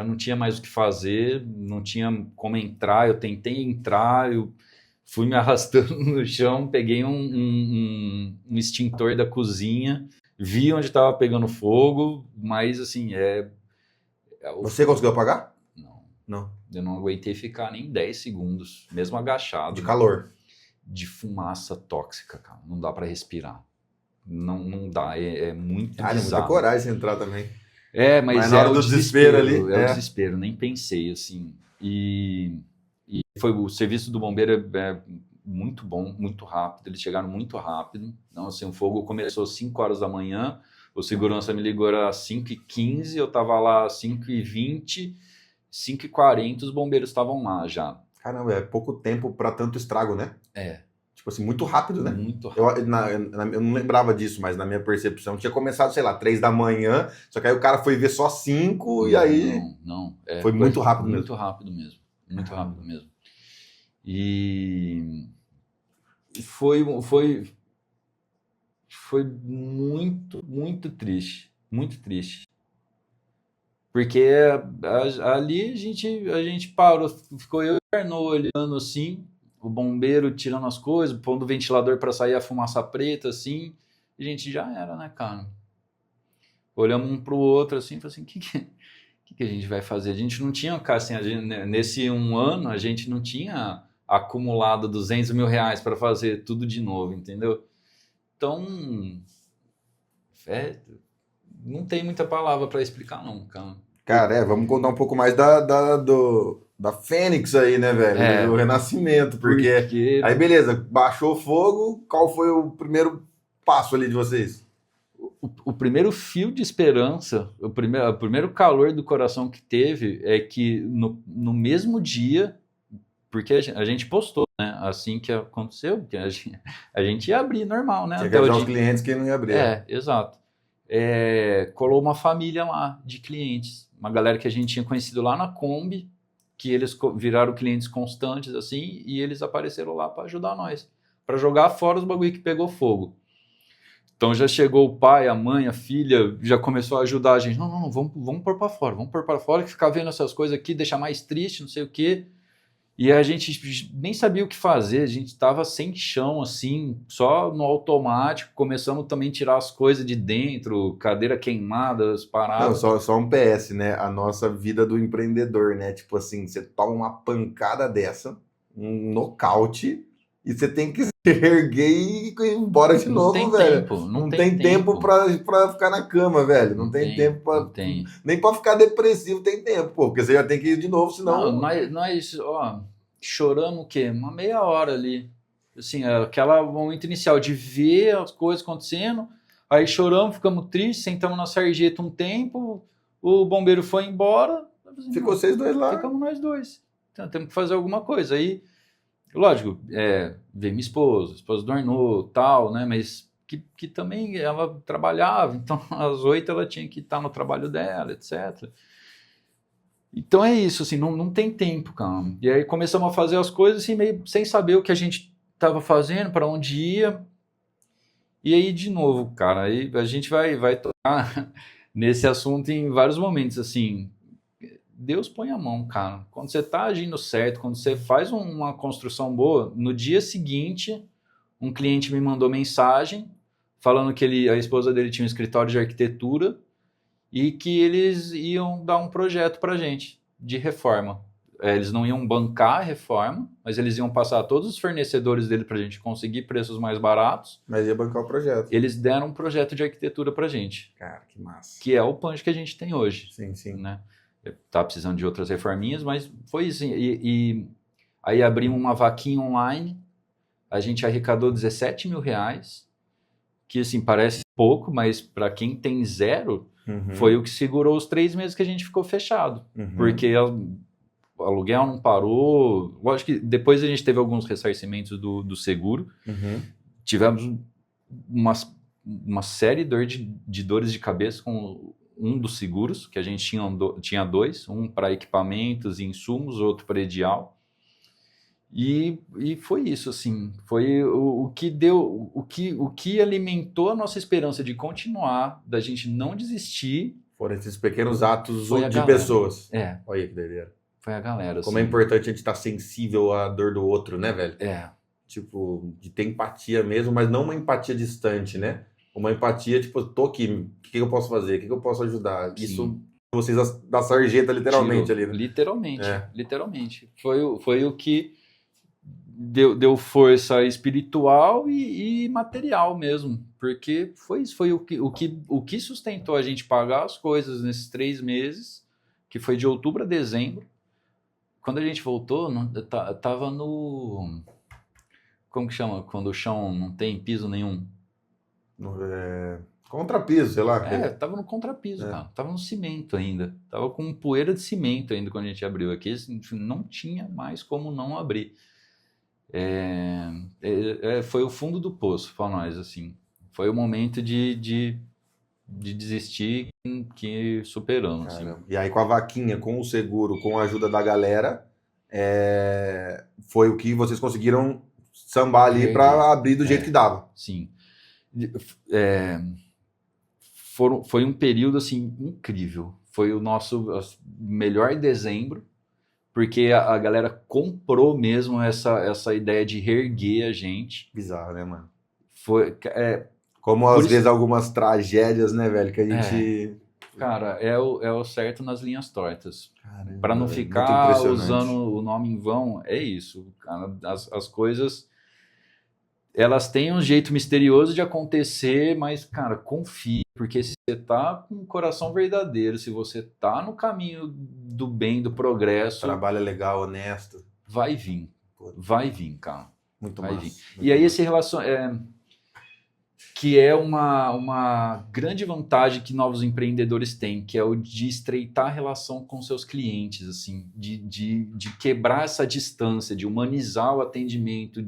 não tinha mais o que fazer, não tinha como entrar, eu tentei entrar, fui me arrastando no chão, peguei um extintor da cozinha, vi onde estava pegando fogo, mas assim, Você conseguiu apagar? Não, Não. eu não aguentei ficar nem 10 segundos, mesmo agachado. De calor? De fumaça tóxica, cara, não dá para respirar. Não dá, é muito Cara, é muita bizarro. coragem você entrar também. Mas na hora é o do desespero ali, É o desespero, nem pensei, assim. E foi o serviço do bombeiro é muito bom, muito rápido. Eles chegaram muito rápido. Então, assim, o fogo começou às 5 horas da manhã, o segurança me ligou às 5h15, eu tava lá às 5h20, 5h40 os bombeiros estavam lá já. Caramba, é pouco tempo para tanto estrago, né? Tipo assim, muito rápido, né? Muito rápido. Eu não lembrava disso, mas na minha percepção tinha começado, sei lá, 3 da manhã, só que aí o cara foi ver só 5 e aí... Não. Foi muito rápido mesmo. Muito rápido mesmo. Muito rápido mesmo. E foi muito, muito triste. Muito triste. Porque ali a gente parou, ficou eu e o Arnaud olhando assim, o bombeiro tirando as coisas, pondo o ventilador para sair a fumaça preta, assim, e a gente já era, né, cara? Olhamos um pro outro assim, e falamos assim, o que a gente vai fazer? A gente não tinha, cara, assim, nesse 1 ano, a gente não tinha acumulado R$200 mil para fazer tudo de novo, entendeu? Então, não tem muita palavra para explicar, não, cara. Cara, vamos contar um pouco mais da Fênix aí, né, velho? Do renascimento, porque... Aí, beleza, baixou o fogo, qual foi o primeiro passo ali de vocês? O primeiro fio de esperança, o primeiro calor do coração que teve é que no mesmo dia, porque a gente postou, né, assim que aconteceu, porque a gente ia abrir normal, né? Tinha que avisar os clientes que não ia abrir. Exato. Colou uma família lá de clientes, uma galera que a gente tinha conhecido lá na Kombi, que eles viraram clientes constantes, assim, e eles apareceram lá para ajudar nós, para jogar fora os bagulho que pegou fogo. Então já chegou o pai, a mãe, a filha, já começou a ajudar a gente. Não, vamos pôr para fora, que ficar vendo essas coisas aqui deixa mais triste, não sei o quê. E a gente nem sabia o que fazer, a gente estava sem chão, assim, só no automático. Começamos também a tirar as coisas de dentro, cadeira queimada, as paradas. Não, só um PS, né? A nossa vida do empreendedor, né? Tipo assim, você toma uma pancada dessa, um nocaute, e você tem que se erguer e ir embora de novo, velho. Não tem tempo pra ficar na cama, velho. Não tem tempo pra... Nem pra ficar depressivo tem tempo, pô. Porque você já tem que ir de novo, senão... Nós choramos o quê? Uma meia hora ali. Assim, aquela momento inicial de ver as coisas acontecendo, aí choramos, ficamos tristes, sentamos na sarjeta um tempo, o bombeiro foi embora. Assim, ficou vocês dois lá. Ficamos nós dois. Então temos que fazer alguma coisa. Aí, lógico, veio minha esposa do Arnaud, tal, né? Mas que também ela trabalhava, então às 8 ela tinha que estar no trabalho dela, etc. Então é isso, assim, não tem tempo, cara. E aí começamos a fazer as coisas assim, meio sem saber o que a gente estava fazendo, para onde ia. E aí, de novo, cara, aí a gente vai tocar nesse assunto em vários momentos, assim. Deus põe a mão, cara. Quando você está agindo certo, quando você faz uma construção boa, no dia seguinte, um cliente me mandou mensagem falando que a esposa dele tinha um escritório de arquitetura e que eles iam dar um projeto pra gente de reforma. Eles não iam bancar a reforma, mas eles iam passar todos os fornecedores dele pra gente conseguir preços mais baratos. Mas ia bancar o projeto. Eles deram um projeto de arquitetura pra gente. Cara, que massa. Que é o punch que a gente tem hoje. Sim. Né? Tá precisando de outras reforminhas, mas foi isso. E aí abrimos uma vaquinha online, a gente arrecadou R$17 mil, que assim, parece pouco, mas para quem tem zero, foi o que segurou os 3 meses que a gente ficou fechado. Porque o aluguel não parou. Lógico que depois a gente teve alguns ressarcimentos do seguro. Tivemos uma série de dores de cabeça com um dos seguros, que a gente tinha 2, um para equipamentos e insumos, outro para edial. E foi isso, assim, foi o que deu, o que alimentou a nossa esperança de continuar, da gente não desistir. Foram esses pequenos atos de pessoas. Olha que doideira. Foi a galera. Como assim. É importante a gente estar sensível à dor do outro, né, velho? tipo, de ter empatia mesmo, mas não uma empatia distante, né? Uma empatia, tipo, tô aqui, o que eu posso fazer? O que eu posso ajudar? Sim. Isso, vocês da sarjeta, literalmente, Tirou. ali, né? Literalmente, É. literalmente. Foi o que deu força espiritual e material mesmo, porque foi isso, foi o que sustentou a gente pagar as coisas nesses 3 meses, que foi de outubro a dezembro. Quando a gente voltou, tava no... Como que chama? Quando o chão não tem piso nenhum. Contrapiso, sei lá. Tava no contrapiso, É. cara. Tava no cimento ainda. Tava com poeira de cimento ainda quando a gente abriu aqui. Não tinha mais como não abrir. Foi o fundo do poço para nós, assim. Foi o momento de desistir que superamos, assim. Caramba. E aí, com a vaquinha, com o seguro, com a ajuda da galera, foi o que vocês conseguiram sambar ali Reerguer. para abrir do jeito que dava. Sim. Foi um período, assim, incrível. Foi o nosso melhor dezembro, porque a galera comprou mesmo essa ideia de reerguer a gente. Bizarro, né, mano? Como às vezes algumas tragédias, né, velho, que a gente... Cara, é o certo nas linhas tortas. Para não velho, ficar usando o nome em vão, é isso. Cara, as coisas, elas têm um jeito misterioso de acontecer, mas, cara, confie. Porque se você tá com um coração verdadeiro, se você tá no caminho do bem, do progresso... Trabalho legal, honesto. Vai vir. Vai vir, cara. Muito vai massa. vir. Muito e aí massa. esse relacionamento... que é uma grande vantagem que novos empreendedores têm, que é o de estreitar a relação com seus clientes, assim, de quebrar essa distância, de humanizar o atendimento,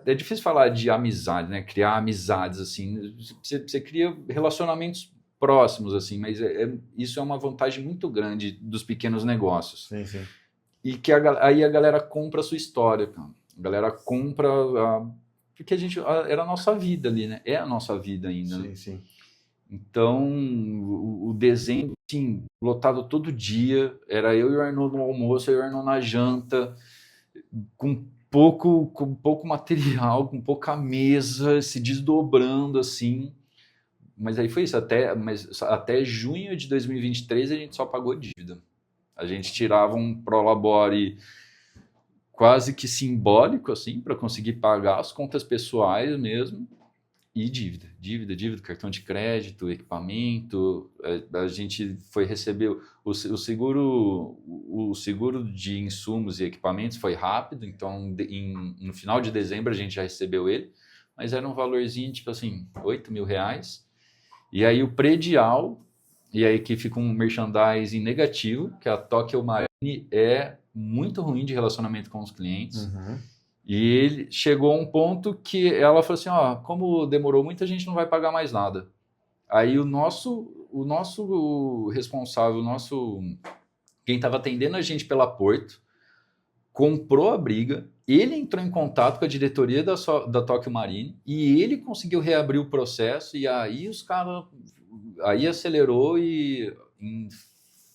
é difícil falar de amizade, né? Criar amizades, assim, você cria relacionamentos próximos, assim, mas isso é uma vantagem muito grande dos pequenos negócios. Sim, sim. E que aí a galera compra a sua história, cara. A galera compra... porque era a nossa vida ali, né? É a nossa vida ainda. Sim, né? sim. Então, o desenho, assim, lotado todo dia, era eu e o Arnaud no almoço, eu e o Arnaud na janta, com pouco material, com pouca mesa, se desdobrando, assim. Mas aí foi isso, até junho de 2023 a gente só pagou dívida. A gente tirava um Prolabore quase que simbólico, assim, para conseguir pagar as contas pessoais mesmo, e dívida, cartão de crédito, equipamento. A gente foi receber o seguro de insumos e equipamentos foi rápido, então no final de dezembro a gente já recebeu ele, mas era um valorzinho, tipo assim, R$8.000. E aí o predial, e aí que fica um merchandising negativo, que a Tokyo Marine é muito ruim de relacionamento com os clientes. Uhum. E ele chegou a um ponto que ela falou assim, como demorou muito, a gente não vai pagar mais nada. Aí o nosso responsável, quem estava atendendo a gente pela Porto, comprou a briga, ele entrou em contato com a diretoria da Tokyo Marine e ele conseguiu reabrir o processo, e aí os caras... Aí acelerou e em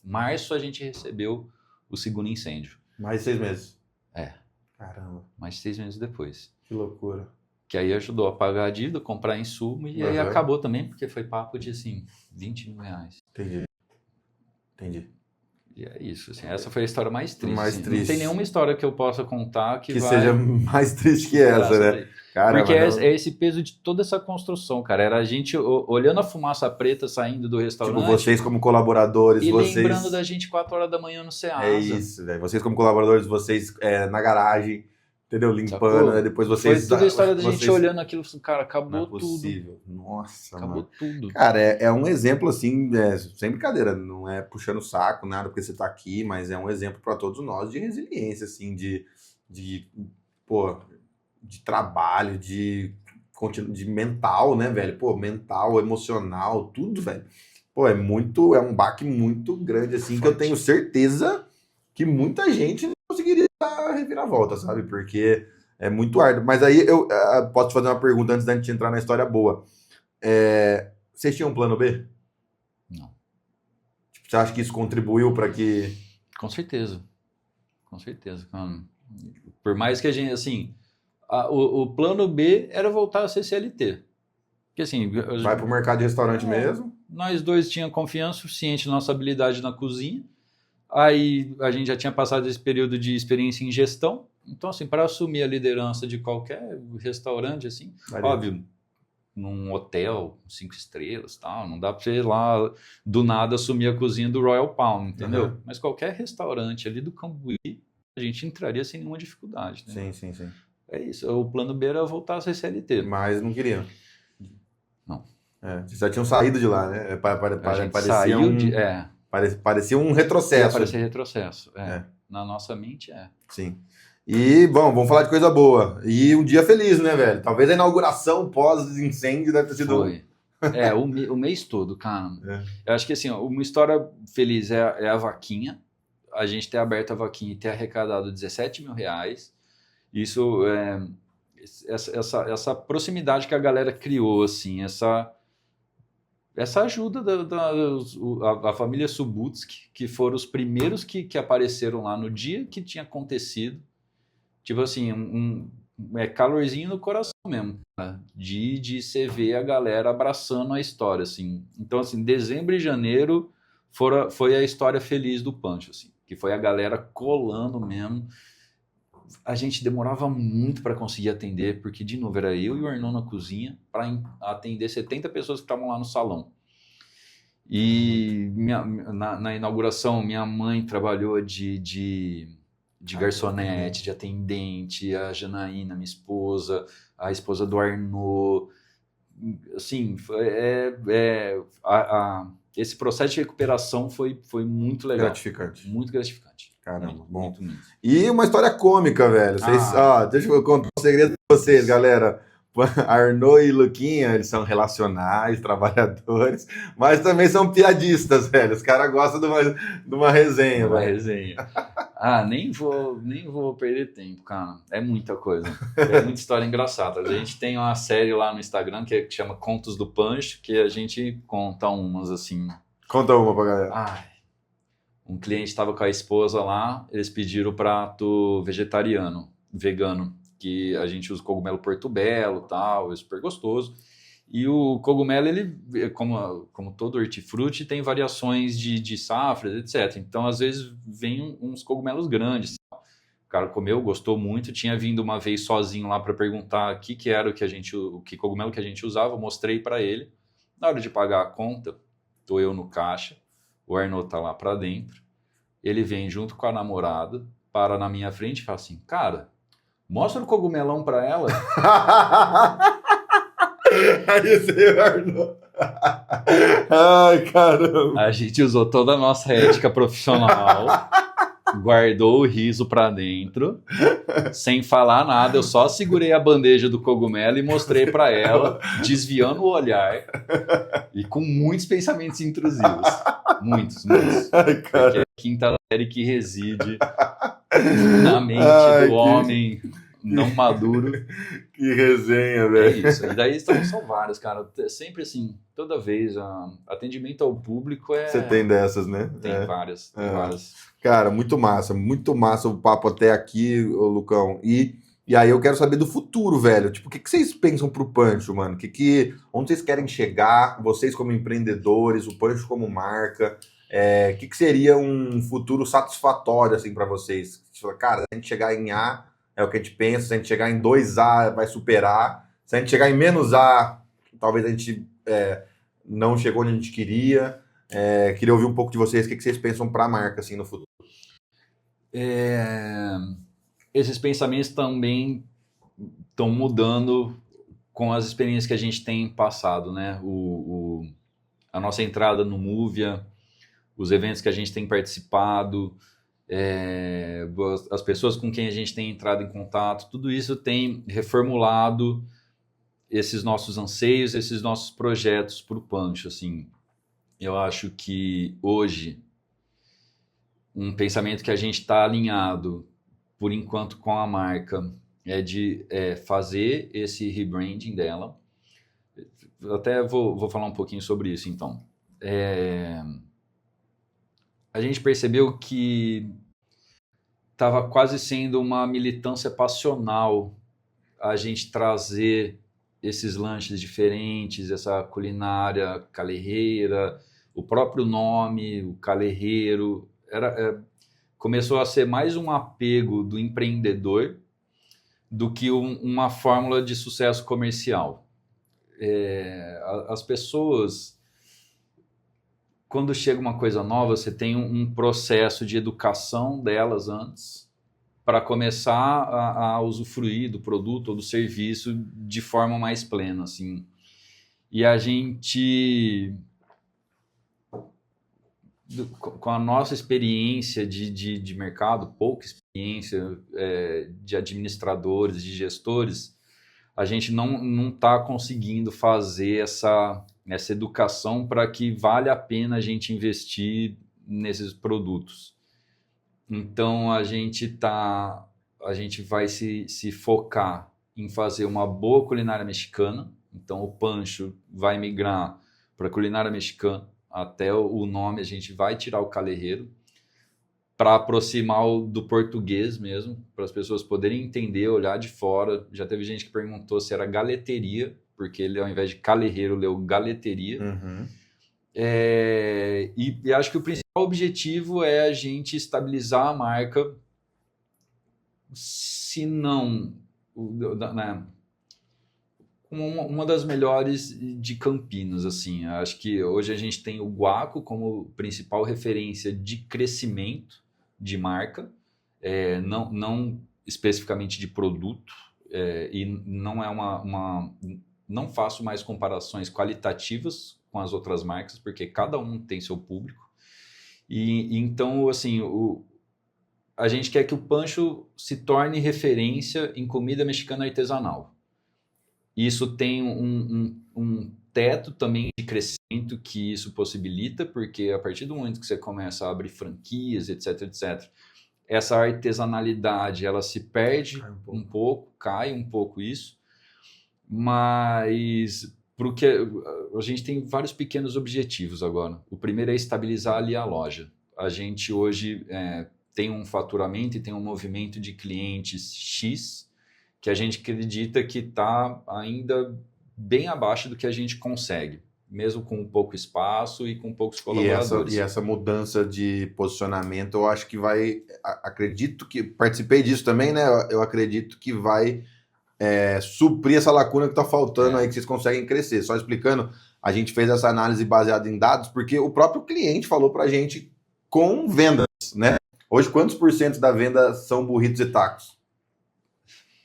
março a gente recebeu o segundo incêndio. Mais 6 meses. Caramba. Mais 6 meses depois. Que loucura. Que aí ajudou a pagar a dívida, comprar insumo, e aí acabou também, porque foi papo de, assim, R$20.000. Entendi. E é isso, assim, essa foi a história mais triste. Triste. Não tem nenhuma história que eu possa contar que seja mais triste que essa, né? Caramba, porque é esse peso de toda essa construção, cara. Era a gente olhando a fumaça preta saindo do restaurante. Tipo, vocês como colaboradores, lembrando da gente 4 horas da manhã no Ceasa. É isso, velho. Vocês como colaboradores, vocês na garagem, entendeu? Limpando, né? Depois vocês... Foi toda a história da gente olhando aquilo, cara, acabou não é tudo. Possível. Nossa, acabou mano. tudo. Cara, é um exemplo, assim, sem brincadeira, não é puxando o saco, nada, porque você tá aqui, mas é um exemplo para todos nós de resiliência, assim, de trabalho, de mental, né, velho? Pô, mental, emocional, tudo, velho. Pô, é um baque muito grande, assim, que eu tenho certeza que muita gente não conseguiria dar reviravolta, sabe? Porque é muito árduo. Mas aí eu posso te fazer uma pergunta antes da gente entrar na história boa. Vocês tinham um plano B? Não. Tipo, você acha que isso contribuiu para que... Com certeza. Com certeza, cara. Por mais que a gente, assim, o plano B era voltar a ser CLT. Porque assim, Vai pro mercado de restaurante mesmo? nós dois tínhamos confiança suficiente na nossa habilidade na cozinha. Aí a gente já tinha passado esse período de experiência em gestão. Então, assim, para assumir a liderança de qualquer restaurante, assim, óbvio, num hotel, 5 estrelas, tal, não dá para você ir lá do nada assumir a cozinha do Royal Palm, entendeu? Mas qualquer restaurante ali do Cambuí, a gente entraria sem nenhuma dificuldade. Né? Sim. É isso. O plano B era voltar a ser CLT. Mas não queriam. Não. Vocês já tinham saído de lá, né? A gente Parecia saiu de... Parecia um retrocesso. Parecia retrocesso. Na nossa mente, Sim. E, bom, vamos falar de coisa boa. E um dia feliz, né, velho? Talvez a inauguração pós-incêndio deve ter sido... Foi. O mês todo, cara. Eu acho que, assim, uma história feliz é a vaquinha. A gente ter aberto a vaquinha e ter arrecadado R$17 mil. Isso, essa proximidade que a galera criou, assim, essa ajuda da família Subutsky, que foram os primeiros que apareceram lá no dia que tinha acontecido. Tipo assim, calorzinho no coração mesmo, né? de você ver a galera abraçando a história, assim. Então, assim, dezembro e janeiro foi a história feliz do Pancho, assim, que foi a galera colando mesmo. A gente demorava muito para conseguir atender, porque, de novo, era eu e o Arnon na cozinha para atender 70 pessoas que estavam lá no salão. E na inauguração, minha mãe trabalhou de garçonete, de atendente, a Janaína, minha esposa, a esposa do Arnaud. Assim, esse processo de recuperação foi muito legal. Gratificante. Muito gratificante. Caramba, muito. E uma história cômica, velho. Deixa eu contar um segredo pra vocês, galera. Arnaud e Luquinha, eles são relacionais, trabalhadores, mas também são piadistas, velho. Os caras gostam de uma resenha, velho. Nem vou perder tempo, cara. É muita coisa. É muita história engraçada. A gente tem uma série lá no Instagram que chama Contos do Pancho, que a gente conta umas assim. Conta uma pra galera. Um cliente estava com a esposa lá, eles pediram o prato vegano, que a gente usa cogumelo portobello e tal, é super gostoso. E o cogumelo, ele, como todo hortifruti, tem variações de safras, etc. Então, às vezes, vem uns cogumelos grandes. O cara comeu, gostou muito, tinha vindo uma vez sozinho lá para perguntar o que era o que cogumelo que a gente usava, eu mostrei para ele. Na hora de pagar a conta, tô eu no caixa, o Arnaud tá lá para dentro, ele vem junto com a namorada, para na minha frente e fala assim, cara, mostra o cogumelão para ela. Aí você, Arnaud. Ai, caramba. A gente usou toda a nossa ética profissional, guardou o riso para dentro, sem falar nada. Eu só segurei a bandeja do cogumelo e mostrei para ela, desviando o olhar e com muitos pensamentos intrusivos. Muitos. Ai, porque é a quinta série que reside na mente do homem não maduro. Que resenha, velho. É isso. E daí são vários, cara. Sempre assim, toda vez, atendimento ao público é... Você tem dessas, né? Tem várias. Cara, muito massa o papo até aqui, ô Lucão. E aí eu quero saber do futuro, velho. Tipo, o que vocês pensam pro Pancho, mano? Onde vocês querem chegar? Vocês como empreendedores, o Pancho como marca. O que seria um futuro satisfatório, assim, pra vocês? Você fala, cara, se a gente chegar em A, é o que a gente pensa. Se a gente chegar em 2A, vai superar. Se a gente chegar em menos A, talvez a gente não chegou onde a gente queria. Queria ouvir um pouco de vocês, o que vocês pensam pra marca, assim, no futuro. Esses pensamentos também estão mudando com as experiências que a gente tem passado, né? A nossa entrada no Movia, os eventos que a gente tem participado, as pessoas com quem a gente tem entrado em contato, tudo isso tem reformulado esses nossos anseios, esses nossos projetos para o Pancho, assim. Eu acho que hoje um pensamento que a gente está alinhado, por enquanto, com a marca, é de fazer esse rebranding dela. Até vou falar um pouquinho sobre isso, então. A gente percebeu que estava quase sendo uma militância passional a gente trazer esses lanches diferentes, essa culinária calerreira, o próprio nome, o calerreiro, começou a ser mais um apego do empreendedor do que uma fórmula de sucesso comercial. As pessoas, quando chega uma coisa nova, você tem um processo de educação delas antes para começar a usufruir do produto ou do serviço de forma mais plena, assim. E a gente, com a nossa experiência de mercado, pouca experiência de administradores, de gestores, a gente não está conseguindo fazer essa educação para que vale a pena a gente investir nesses produtos. Então a gente vai se focar em fazer uma boa culinária mexicana. Então o Pancho vai migrar para a culinária mexicana, até o nome a gente vai tirar o calerreiro, para aproximar do português mesmo, para as pessoas poderem entender, olhar de fora. Já teve gente que perguntou se era galeteria, porque ele, ao invés de calerreiro, leu galeteria. Uhum. E acho que o principal objetivo é a gente estabilizar a marca, se não uma das melhores de Campinas, assim. Acho que hoje a gente tem o Guaco como principal referência de crescimento de marca, não especificamente de produto, e não é não faço mais comparações qualitativas com as outras marcas, porque cada um tem seu público. E então, assim, a gente quer que o Pancho se torne referência em comida mexicana artesanal. Isso tem um teto também de crescimento que isso possibilita, porque a partir do momento que você começa a abrir franquias, etc., essa artesanalidade ela se perde um pouco, cai um pouco isso, mas porque a gente tem vários pequenos objetivos agora. O primeiro é estabilizar ali a loja. A gente hoje tem um faturamento e tem um movimento de clientes X, que a gente acredita que está ainda bem abaixo do que a gente consegue, mesmo com pouco espaço e com poucos colaboradores. E essa mudança de posicionamento, eu acho que vai... Acredito que... Participei disso também, né? Eu acredito que vai suprir essa lacuna que está faltando aí, que vocês conseguem crescer. Só explicando, a gente fez essa análise baseada em dados, porque o próprio cliente falou para a gente com vendas, né? Hoje, quantos % da venda são burritos e tacos?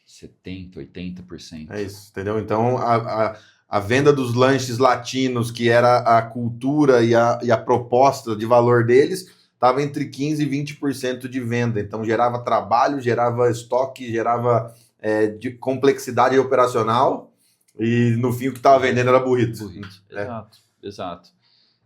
70%, 80%. É isso, entendeu? Então, a venda dos lanches latinos, que era a cultura e a proposta de valor deles, estava entre 15% e 20% de venda. Então, gerava trabalho, gerava estoque, gerava de complexidade operacional, e no fim o que estava vendendo era burrito. Exato.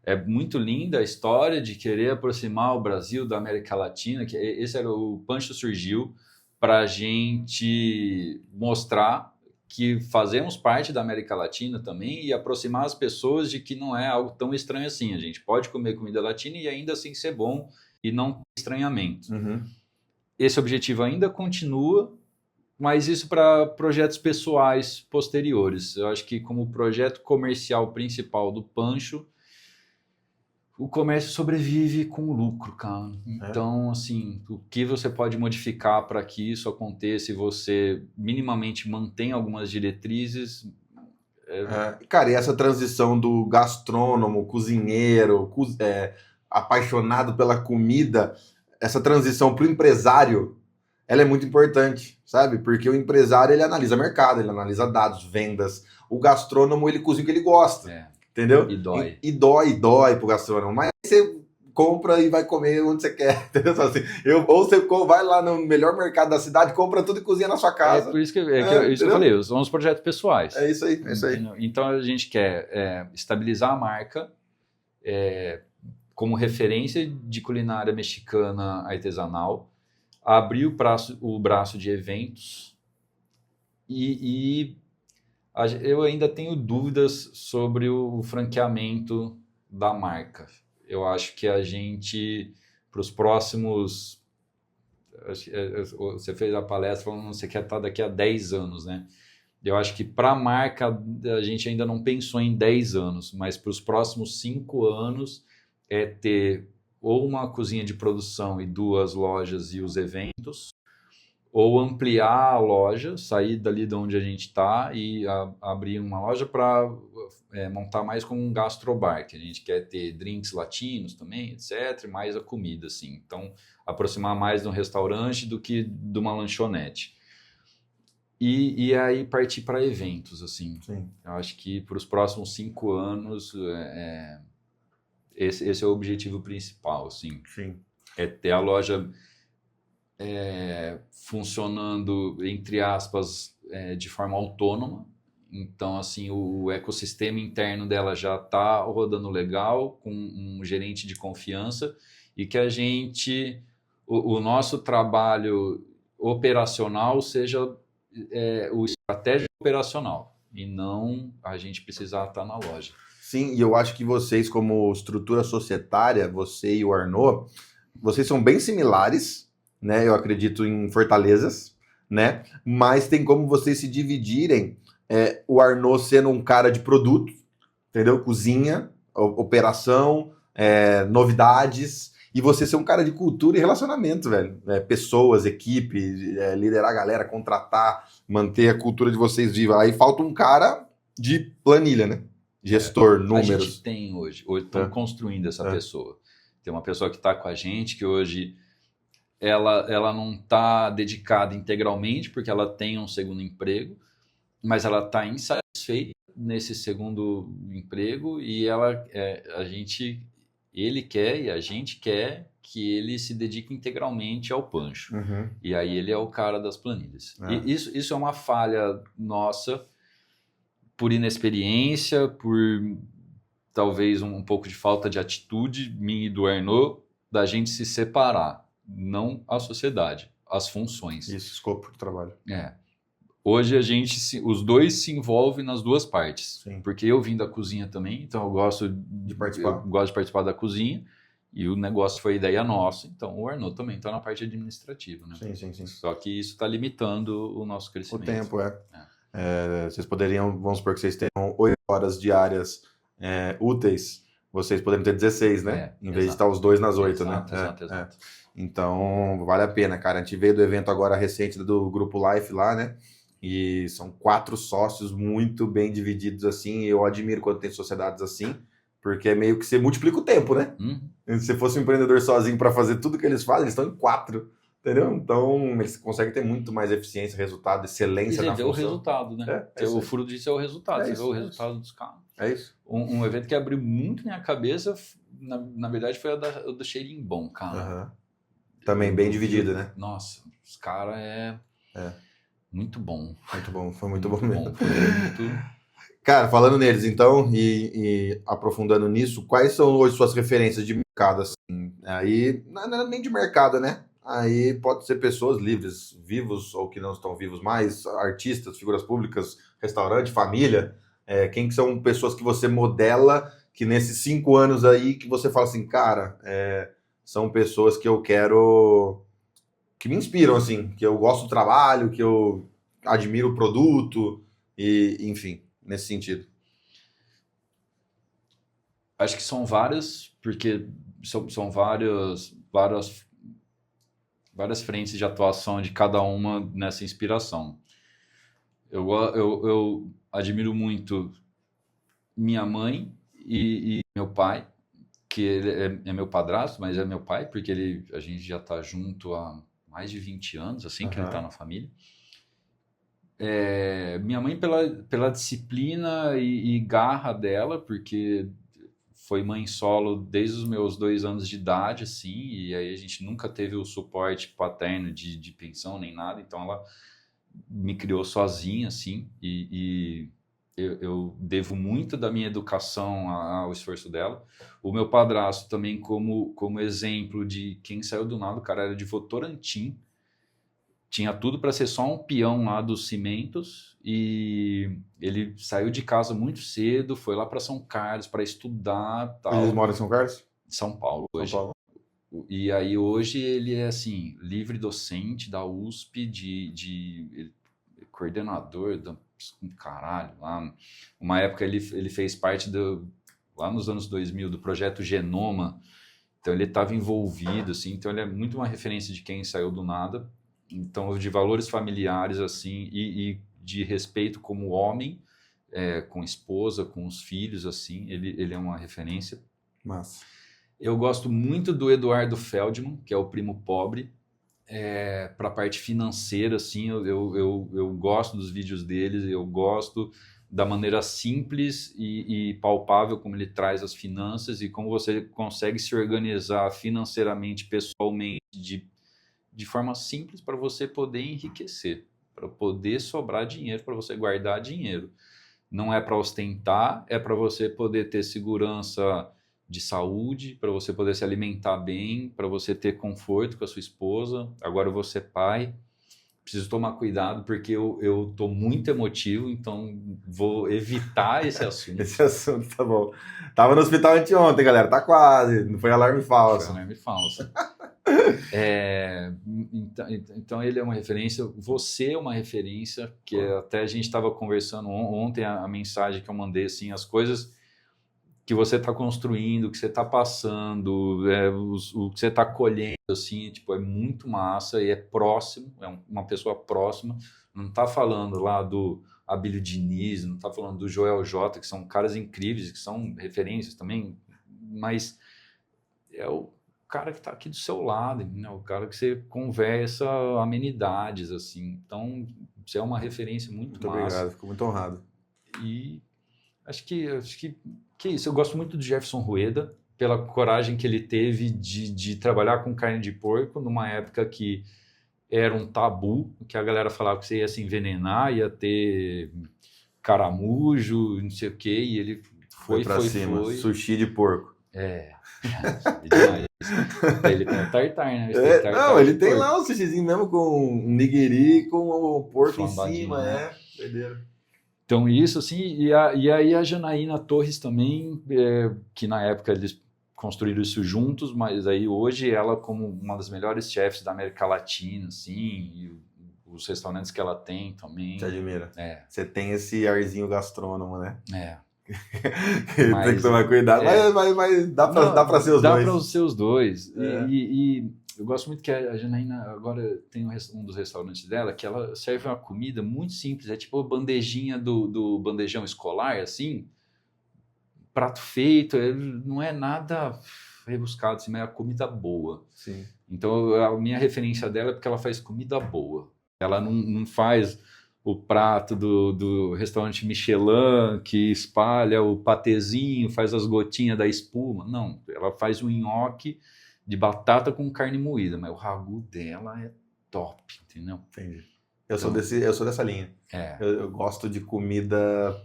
É muito linda a história de querer aproximar o Brasil da América Latina, que esse era o Pancho surgiu para a gente mostrar que fazemos parte da América Latina também e aproximar as pessoas de que não é algo tão estranho assim. A gente pode comer comida latina e ainda assim ser bom e não ter estranhamento. Uhum. Esse objetivo ainda continua, mas isso para projetos pessoais posteriores. Eu acho que como projeto comercial principal do Pancho, o comércio sobrevive com lucro, cara. Então, assim, o que você pode modificar para que isso aconteça e você minimamente mantém algumas diretrizes... Cara, e essa transição do gastrônomo, cozinheiro, apaixonado pela comida, essa transição para o empresário, ela é muito importante, sabe? Porque o empresário, ele analisa mercado, ele analisa dados, vendas. O gastrônomo, ele cozinha o que ele gosta. Entendeu? E dói. E dói pro gastrônomo. Mas você compra e vai comer onde você quer. Entendeu? Assim, ou você vai lá no melhor mercado da cidade, compra tudo e cozinha na sua casa. Por isso que eu falei, são os projetos pessoais. É isso aí. Então a gente quer estabilizar a marca como referência de culinária mexicana artesanal, abrir o braço de eventos e eu ainda tenho dúvidas sobre o franqueamento da marca. Eu acho que a gente, para os próximos Você fez a palestra falando que você quer estar daqui a 10 anos, né? Eu acho que para a marca a gente ainda não pensou em 10 anos, mas para os próximos 5 anos é ter ou uma cozinha de produção e 2 lojas e os eventos, ou ampliar a loja, sair dali de onde a gente está e abrir uma loja para montar mais como um gastrobar, que a gente quer ter drinks latinos também, etc., mais a comida, assim. Então, aproximar mais de um restaurante do que de uma lanchonete. E aí partir para eventos, assim. Sim. Eu acho que para os próximos 5 anos, esse é o objetivo principal, assim. Sim. É ter a loja funcionando, entre aspas, de forma autônoma. Então, assim, o ecossistema interno dela já está rodando legal, com um gerente de confiança, e que o nosso trabalho operacional seja o estratégico operacional, e não a gente precisar estar na loja. Sim, e eu acho que vocês, como estrutura societária, você e o Arnaud, vocês são bem similares, né? Eu acredito em fortalezas, né? Mas tem como vocês se dividirem, o Arnaud sendo um cara de produto, entendeu? Cozinha, operação, novidades, e você ser um cara de cultura e relacionamento, velho. Pessoas, equipe, liderar a galera, contratar, manter a cultura de vocês viva. Aí falta um cara de planilha, né? Gestor, números. A gente tem hoje estamos construindo essa pessoa. Tem uma pessoa que está com a gente, que hoje ela não está dedicada integralmente, porque ela tem um segundo emprego, mas ela está insatisfeita nesse segundo emprego, e ele quer e a gente quer que ele se dedique integralmente ao Pancho. Uhum. E aí ele é o cara das planilhas. E isso é uma falha nossa, por inexperiência, por talvez um pouco de falta de atitude minha e do Arnaud, da gente se separar, não a sociedade, as funções. Isso, escopo de trabalho. Hoje os dois se envolvem nas duas partes. Sim. Porque eu vim da cozinha também, então eu gosto de participar. Eu gosto de participar da cozinha, e o negócio foi ideia nossa, então o Arnaud também está na parte administrativa, né? Sim. Só que isso está limitando o nosso crescimento. O tempo, vocês poderiam, vamos supor que vocês tenham 8 horas diárias úteis, vocês poderiam ter 16, né? Em vez de estar os dois nas 8, né? Exato. Então, vale a pena, cara. A gente veio do evento agora recente do Grupo Life lá, né? E são 4 sócios muito bem divididos, assim. Eu admiro quando tem sociedades assim, porque é meio que você multiplica o tempo, né? Se você fosse um empreendedor sozinho para fazer tudo que eles fazem, eles estão em 4. Entendeu? Então, eles conseguem ter muito mais eficiência, resultado, excelência na função. E você vê o resultado, né? O fruto disso é o resultado. Você vê o resultado dos caras. É isso. Um evento que abriu muito minha cabeça, na verdade, foi o do Cheirinho Bom, cara. Uhum. Também bem dividido, né? Nossa, os caras muito bom. Muito bom, foi muito bom mesmo. Muito... Cara, falando neles, então, e aprofundando nisso, quais são hoje suas referências de mercado, assim? Aí, não é nem de mercado, né? Aí pode ser pessoas livres, vivos ou que não estão vivos mais, artistas, figuras públicas, restaurante, família. Quem que são pessoas que você modela, que nesses 5 anos aí, que você fala assim, cara, são pessoas que eu quero, que me inspiram, assim, que eu gosto do trabalho, que eu admiro o produto, e enfim, nesse sentido. Acho que são várias, porque são várias frentes de atuação de cada uma nessa inspiração. Eu admiro muito minha mãe e meu pai, que ele é meu padrasto, mas é meu pai, porque a gente já está junto há mais de 20 anos, assim, que ele está na família. Minha mãe pela disciplina e garra dela, porque foi mãe solo desde os meus 2 anos de idade, assim, e aí a gente nunca teve o suporte paterno de pensão nem nada, então ela me criou sozinha, assim, e eu devo muito da minha educação ao esforço dela. O meu padrasto também como exemplo de quem saiu do nada, o cara era de Votorantim, tinha tudo para ser só um peão lá dos cimentos, e ele saiu de casa muito cedo, foi lá para São Carlos para estudar, tal. Eles moram em São Carlos? São Paulo hoje. São Paulo. E aí hoje ele é assim, livre docente da USP, coordenador do caralho lá. Uma época ele fez parte lá nos anos 2000 do projeto Genoma. Então ele estava envolvido, assim, então ele é muito uma referência de quem saiu do nada. Então, de valores familiares, assim, e de respeito como homem, com esposa, com os filhos, assim, ele é uma referência. Massa. Eu gosto muito do Eduardo Feldman, que é o primo pobre, para a parte financeira, assim, eu gosto dos vídeos deles, eu gosto da maneira simples e palpável como ele traz as finanças e como você consegue se organizar financeiramente, pessoalmente, de forma simples para você poder enriquecer, para poder sobrar dinheiro, para você guardar dinheiro. Não é para ostentar, é para você poder ter segurança de saúde, para você poder se alimentar bem, para você ter conforto com a sua esposa. Agora eu vou ser pai, preciso tomar cuidado porque eu tô muito emotivo, então vou evitar esse assunto. Esse assunto tá bom. Tava no hospital anteontem, galera, tá quase, não foi alarme falso. Foi alarme falso. Então ele é uma referência, você é uma referência, que até a gente estava conversando ontem, a mensagem que eu mandei, assim, as coisas que você está construindo, que você está passando, o que você está colhendo, assim, tipo, é muito massa e é próximo, é uma pessoa próxima, não está falando lá do Abílio Diniz, não está falando do Joel J, que são caras incríveis, que são referências também, mas é o cara que está aqui do seu lado, né? O cara que você conversa amenidades, assim. Então, você é uma referência muito massa. Obrigado, fico muito honrado. E acho que é isso. Eu gosto muito do Jefferson Rueda, pela coragem que ele teve de trabalhar com carne de porco numa época que era um tabu, que a galera falava que você ia se envenenar, ia ter caramujo, não sei o quê, e ele foi pra cima. Sushi de porco. Ele tem o tartar, né? Ele tem lá um sushizinho mesmo com um nigiri com o porco em cima, né? Doideira. Então isso, assim, e aí a Janaína Torres também, que na época eles construíram isso juntos, mas aí hoje ela como uma das melhores chefs da América Latina, assim, e os restaurantes que ela tem também. Te admira. Você tem esse arzinho gastrônomo, né? Mas, tem que tomar cuidado, mas dá pra ser os dois. Dá pra ser os dois. E eu gosto muito que a Janaína agora tem um dos restaurantes dela que ela serve uma comida muito simples, é tipo a bandejinha do bandejão escolar, assim, prato feito, não é nada rebuscado, assim, mas é comida boa. Sim. Então a minha referência dela é porque ela faz comida boa. Ela não faz o prato do restaurante Michelin, que espalha o patezinho, faz as gotinhas da espuma. Não, ela faz o nhoque de batata com carne moída, mas o ragu dela é top, entendeu? Entendi. Eu sou dessa linha. Eu gosto de comida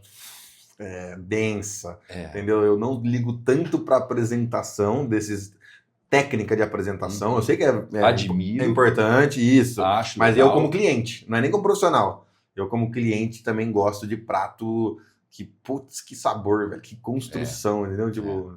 densa, entendeu? Eu não ligo tanto para apresentação técnica de apresentação. Eu sei que Admiro, é importante isso, acho mas legal. Eu como cliente, não é nem como profissional. Eu como cliente também gosto de prato que, putz, que sabor, velho, que construção, entendeu? Tipo,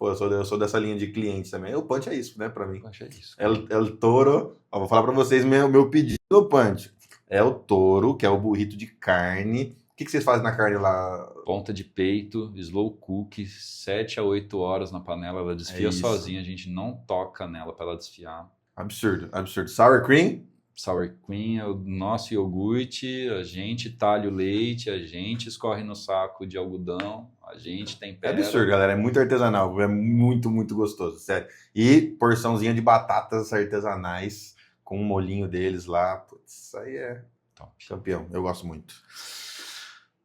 eu sou dessa linha de cliente também. O Punch é isso, né, pra mim. O Punch é isso. El Toro, vou falar pra vocês meu pedido no Punch. É o Toro, que é o burrito de carne. O que vocês fazem na carne lá? Ponta de peito, slow cook, 7 a 8 horas na panela, ela desfia sozinha, a gente não toca nela para ela desfiar. Absurdo. Sour cream? Sour cream é o nosso iogurte, a gente talha o leite, a gente escorre no saco de algodão, a gente tempera. É absurdo, galera, é muito artesanal, é muito, muito gostoso, sério. E porçãozinha de batatas artesanais com um molhinho deles lá, putz, isso aí é top, campeão, eu gosto muito.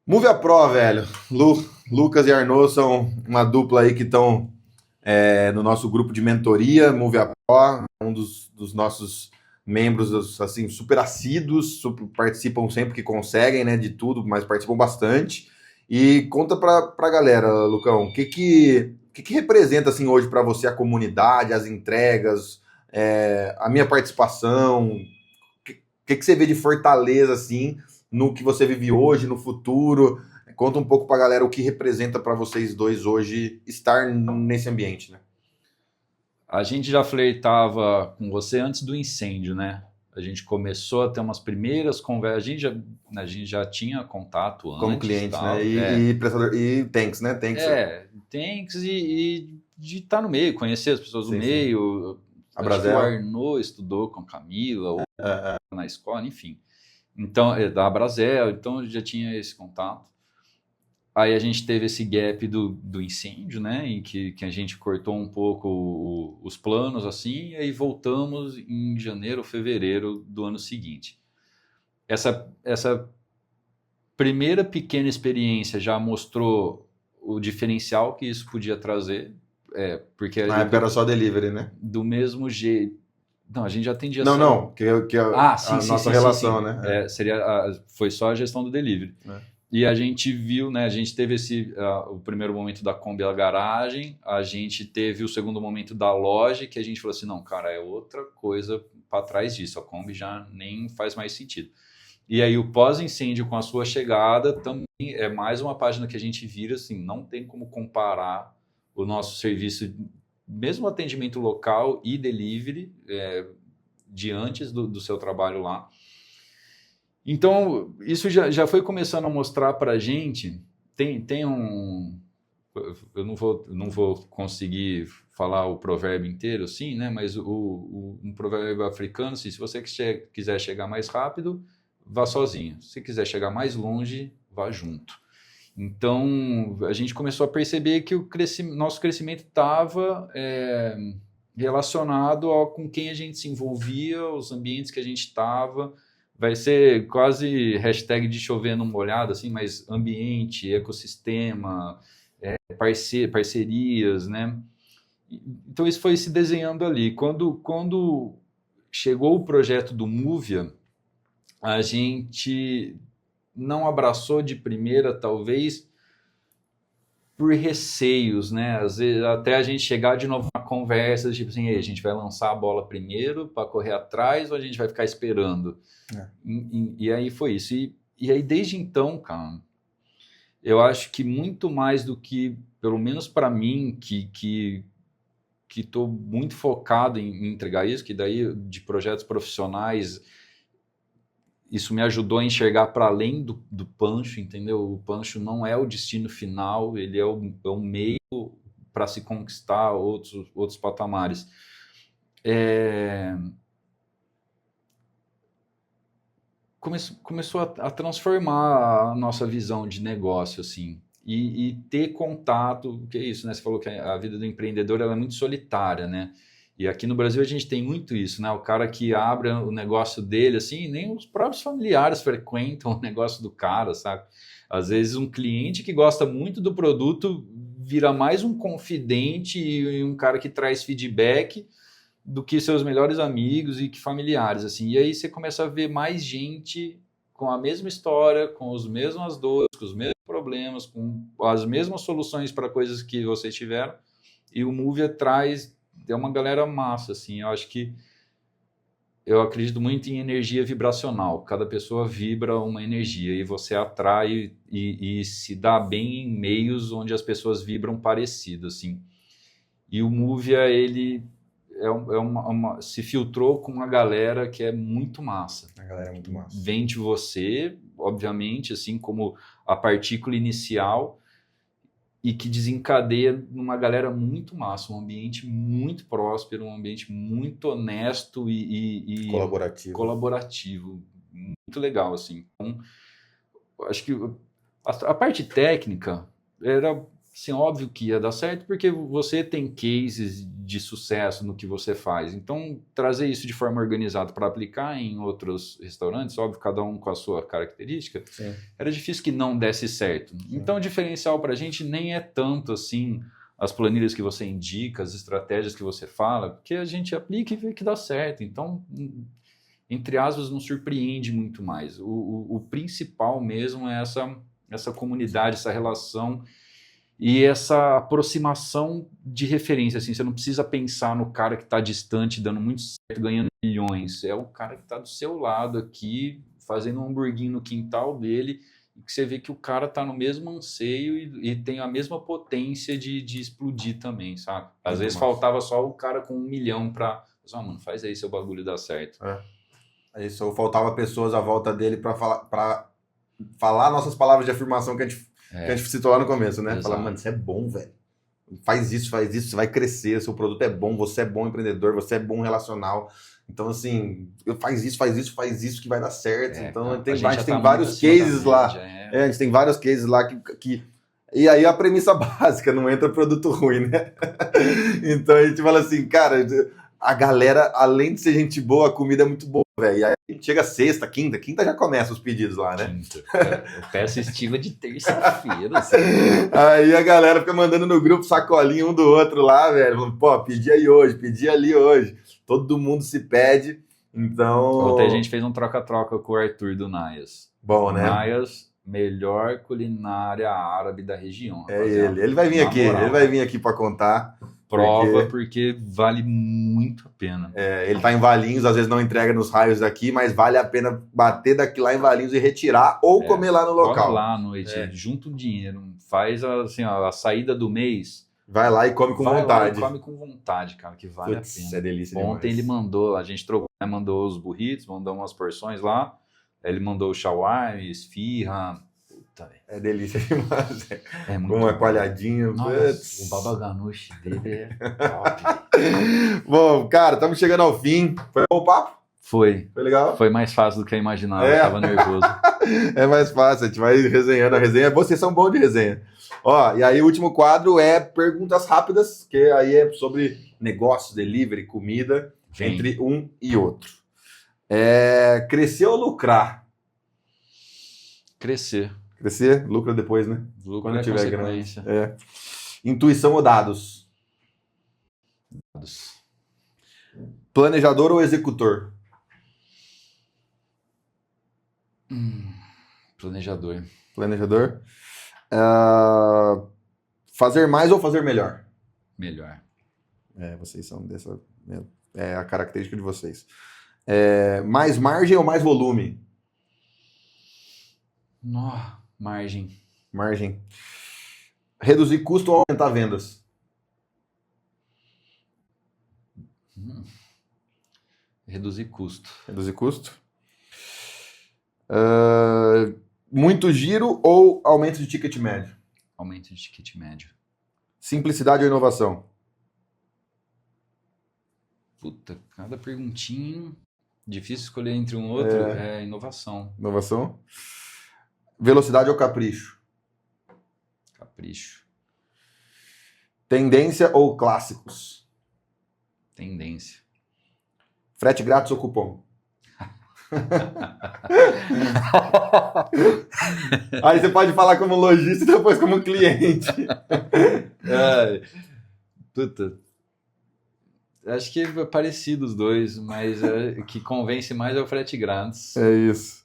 Movia Pro, velho, Lucas e Arnaud são uma dupla aí que estão no nosso grupo de mentoria, Movia Pro, um dos nossos membros, assim, super assíduos, participam sempre que conseguem, né, de tudo, mas participam bastante. E conta pra galera, Lucão, o que representa, assim, hoje para você a comunidade, as entregas, a minha participação, o que você vê de fortaleza, assim, no que você vive hoje, no futuro? Conta um pouco pra galera o que representa para vocês dois hoje estar nesse ambiente, né? A gente já flertava com você antes do incêndio, né? A gente começou a ter umas primeiras conversas. A gente já tinha contato antes. Como cliente, tal, né? E prestador, e Tanks, né? Tanks. Tanks e de estar no meio, conhecer as pessoas do meio. Sim. A Brasel. Acho que o Arnaud estudou com a Camila, ou na escola, enfim. Então, da Brasel, então já tinha esse contato. Aí a gente teve esse gap do incêndio, né, em que a gente cortou um pouco os planos, assim, e aí voltamos em janeiro ou fevereiro do ano seguinte. Essa primeira pequena experiência já mostrou o diferencial que isso podia trazer, porque... Na época era só delivery, né? Do mesmo jeito... Não, a gente já atendia... Que a nossa relação, né? Foi só a gestão do delivery. E a gente viu, né? A gente teve o primeiro momento da Kombi da garagem, a gente teve o segundo momento da loja, que a gente falou assim, não, cara, é outra coisa para trás disso, a Kombi já nem faz mais sentido. E aí o pós-incêndio com a sua chegada também é mais uma página que a gente vira, assim, não tem como comparar o nosso serviço, mesmo atendimento local e delivery, de antes do seu trabalho lá. Então, isso já foi começando a mostrar para a gente, tem um... Eu não vou conseguir falar o provérbio inteiro, assim, né? Mas um provérbio africano, assim, se você quiser chegar mais rápido, vá sozinho. Se quiser chegar mais longe, vá junto. Então, a gente começou a perceber que nosso crescimento estava relacionado com quem a gente se envolvia, os ambientes que a gente estava. Vai ser quase hashtag de chover numa molhado, assim, mas ambiente, ecossistema, parcerias, né? Então isso foi se desenhando ali. Quando chegou o projeto do Movia, a gente não abraçou de primeira, talvez, por receios, né? Às vezes, até a gente chegar de novo na conversa, tipo assim, a gente vai lançar a bola primeiro para correr atrás ou a gente vai ficar esperando? E aí foi isso. E aí, desde então, cara, eu acho que muito mais do que, pelo menos para mim, que estou muito focado em entregar isso, que daí de projetos profissionais, isso me ajudou a enxergar para além do Pancho, entendeu? O Pancho não é o destino final, ele é o meio para se conquistar outros patamares. Começou a transformar a nossa visão de negócio, assim, e ter contato, que é isso, né? Você falou que a vida do empreendedor ela é muito solitária, né? E aqui no Brasil a gente tem muito isso, né? O cara que abre o negócio dele, assim, nem os próprios familiares frequentam o negócio do cara, sabe? Às vezes um cliente que gosta muito do produto vira mais um confidente e um cara que traz feedback do que seus melhores amigos e que familiares, assim. E aí você começa a ver mais gente com a mesma história, com as mesmas dores, com os mesmos problemas, com as mesmas soluções para coisas que vocês tiveram. E o Movia traz uma galera massa, assim. Eu acredito muito em energia vibracional. Cada pessoa vibra uma energia e você atrai e se dá bem em meios onde as pessoas vibram parecido, assim. E o Movia, ele se filtrou com uma galera que é muito massa. A galera é muito massa. Vem de você, obviamente, assim como a partícula inicial, e que desencadeia numa galera muito massa, um ambiente muito próspero, um ambiente muito honesto e colaborativo. Muito legal, assim. Então, acho que a parte técnica era... Assim, óbvio que ia dar certo, porque você tem cases de sucesso no que você faz. Então, trazer isso de forma organizada para aplicar em outros restaurantes, óbvio, cada um com a sua característica, Sim. Era difícil que não desse certo. Sim. Então, o diferencial para a gente nem é tanto assim as planilhas que você indica, as estratégias que você fala, porque a gente aplica e vê que dá certo. Então, entre aspas, não surpreende muito mais. O principal mesmo é essa comunidade, essa relação e essa aproximação de referência, assim, você não precisa pensar no cara que está distante, dando muito certo, ganhando milhões. É o cara que está do seu lado aqui, fazendo um hamburguinho no quintal dele, que você vê que o cara tá no mesmo anseio e tem a mesma potência de explodir também, sabe? Às vezes faltava só o cara com 1 milhão pra... mano, faz aí seu bagulho dar certo. É isso, ou faltava pessoas à volta dele para falar nossas palavras de afirmação que a gente citou lá no começo, né? Falar, mano, você é bom, velho. Faz isso, você vai crescer, seu produto é bom, você é bom empreendedor, você é bom relacional. Então, assim, faz isso que vai dar certo. Então, a gente tem vários cases lá. A gente tem vários cases lá que... E aí a premissa básica, não entra produto ruim, né? Então a gente fala assim, cara, a galera, além de ser gente boa, a comida é muito boa, velho. E aí chega sexta, quinta já começa os pedidos lá, né? Quinta. Eu peço estiva de terça-feira. Assim. Aí a galera fica mandando no grupo sacolinho um do outro lá, velho. Pô, pedi aí hoje, pedi ali hoje. Todo mundo se pede, então... Ontem a gente fez um troca-troca com o Arthur do Nayas. Bom, né? Nayas, melhor culinária árabe da região. É ele vai vir aqui, ele vai vir aqui para contar. Prova, porque vale muito a pena. Ele tá em Valinhos, às vezes não entrega nos raios daqui, mas vale a pena bater daqui lá em Valinhos e retirar ou comer lá no local. Come lá à noite, junta o dinheiro, faz assim, a saída do mês... Vai lá e come com vontade. Come com vontade, cara, que vale a pena. É delícia Ontem demais. ele mandou, a gente trocou, né, mandou os burritos, mandou umas porções lá. Ele mandou o shawarma, esfirra. Puta, velho. É delícia demais. É muito uma coalhadinha. Nossa, o baba ganoush dele é top. Bom, cara, estamos chegando ao fim. Foi bom o papo? Foi legal? Foi mais fácil do que eu imaginava, eu tava nervoso. É mais fácil, a gente vai resenhando a resenha. Vocês são bons de resenha. Ó, e aí o último quadro é perguntas rápidas, que aí é sobre negócios, delivery, comida, entre um e outro. Crescer ou lucrar? Crescer. Crescer, lucra depois, né? Lucra quando tiver grana. É. Intuição ou dados? Dados. Planejador ou executor? Planejador. Planejador. Fazer mais ou fazer melhor? Melhor. Vocês são dessa... É a característica de vocês. Mais margem ou mais volume? Margem. Margem. Reduzir custo ou aumentar vendas? Reduzir custo. Reduzir custo. Muito giro ou aumento de ticket médio? Aumento de ticket médio. Simplicidade ou inovação? Puta, cada perguntinha... Difícil escolher entre um outro. É inovação. Inovação. Velocidade ou capricho? Capricho. Tendência ou clássicos? Tendência. Frete grátis ou cupom? Aí você pode falar como lojista e depois como cliente. Puta. Acho que é parecido os dois, mas o que convence mais é o frete grátis. É isso.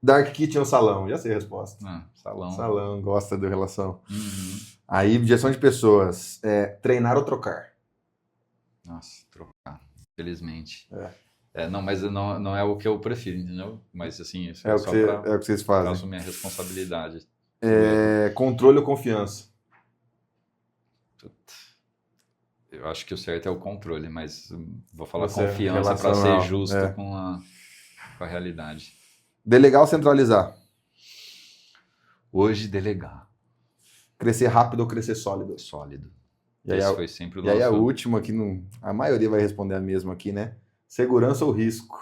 Dark Kitchen ou salão? Já sei a resposta. Salão. Salão, gosta da relação. Uhum. Aí, gestão de pessoas. Treinar ou trocar? Nossa, trocar. Felizmente. Não, mas não é o que eu prefiro, entendeu? Mas assim, é o que vocês fazem. Eu assumir a responsabilidade. Controle ou confiança? Eu acho que o certo é o controle, mas vou falar Você confiança para ser justo com a realidade. Delegar ou centralizar? Hoje, delegar. Crescer rápido ou crescer sólido? Sólido. E esse foi sempre o nosso... E aí a última aqui, a maioria vai responder a mesma aqui, né? Segurança ou risco?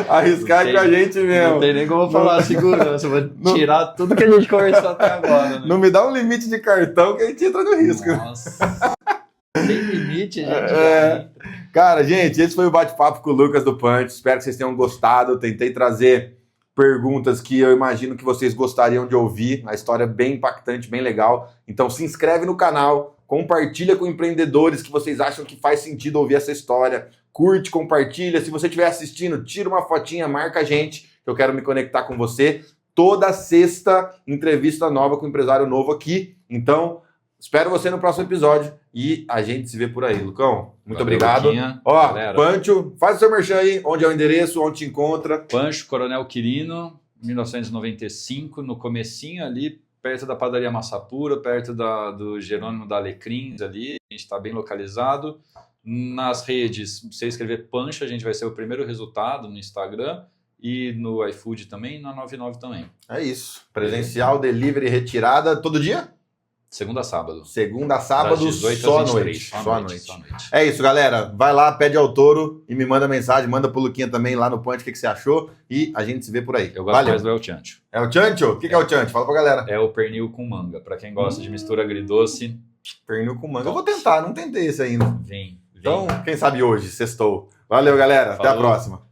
Arriscar com a gente mesmo. Não tem nem como falar segurança, vou tirar tudo que a gente conversou até agora. Né? Não me dá um limite de cartão que a gente entra no risco. Nossa, sem limite, gente. Cara, gente, esse foi o bate-papo com o Lucas do Punch. Espero que vocês tenham gostado. Eu tentei trazer perguntas que eu imagino que vocês gostariam de ouvir. A história é bem impactante, bem legal. Então se inscreve no canal, compartilha com empreendedores que vocês acham que faz sentido ouvir essa história. Curte, compartilha. Se você estiver assistindo, tira uma fotinha, marca a gente, que eu quero me conectar com você. Toda sexta, entrevista nova com um empresário novo aqui. Então, Espero você no próximo episódio e a gente se vê por aí, Lucão. Muito Valeu, obrigado. Luquinha. Ó, Galera. Pancho, faz o seu merchan aí, onde é o endereço, onde te encontra. Pancho, Coronel Quirino, 1995, no comecinho ali, perto da padaria Massa Pura, perto do Jerônimo da Alecrins ali, a gente está bem localizado. Nas redes, se você escrever Pancho, a gente vai ser o primeiro resultado no Instagram e no iFood também, e na 99 também. É isso. Presencial, delivery, retirada, todo dia? Segunda a sábado. Segunda a sábado, Das 18 só à às 23. noite. Só à noite. Só à noite. É isso, galera. Vai lá, pede ao Toro e me manda mensagem, manda pro Luquinha também lá no Punch o que você achou e a gente se vê por aí. Eu gosto mais do El Chancho. É o Chancho? O que é o Chancho? Fala pra galera. É o pernil com manga. Para quem gosta de mistura agridoce, Pernil com manga. Eu vou tentar, não tentei esse ainda. vem. Então, quem sabe hoje, sextou. Valeu, galera. Até a Falou. próxima.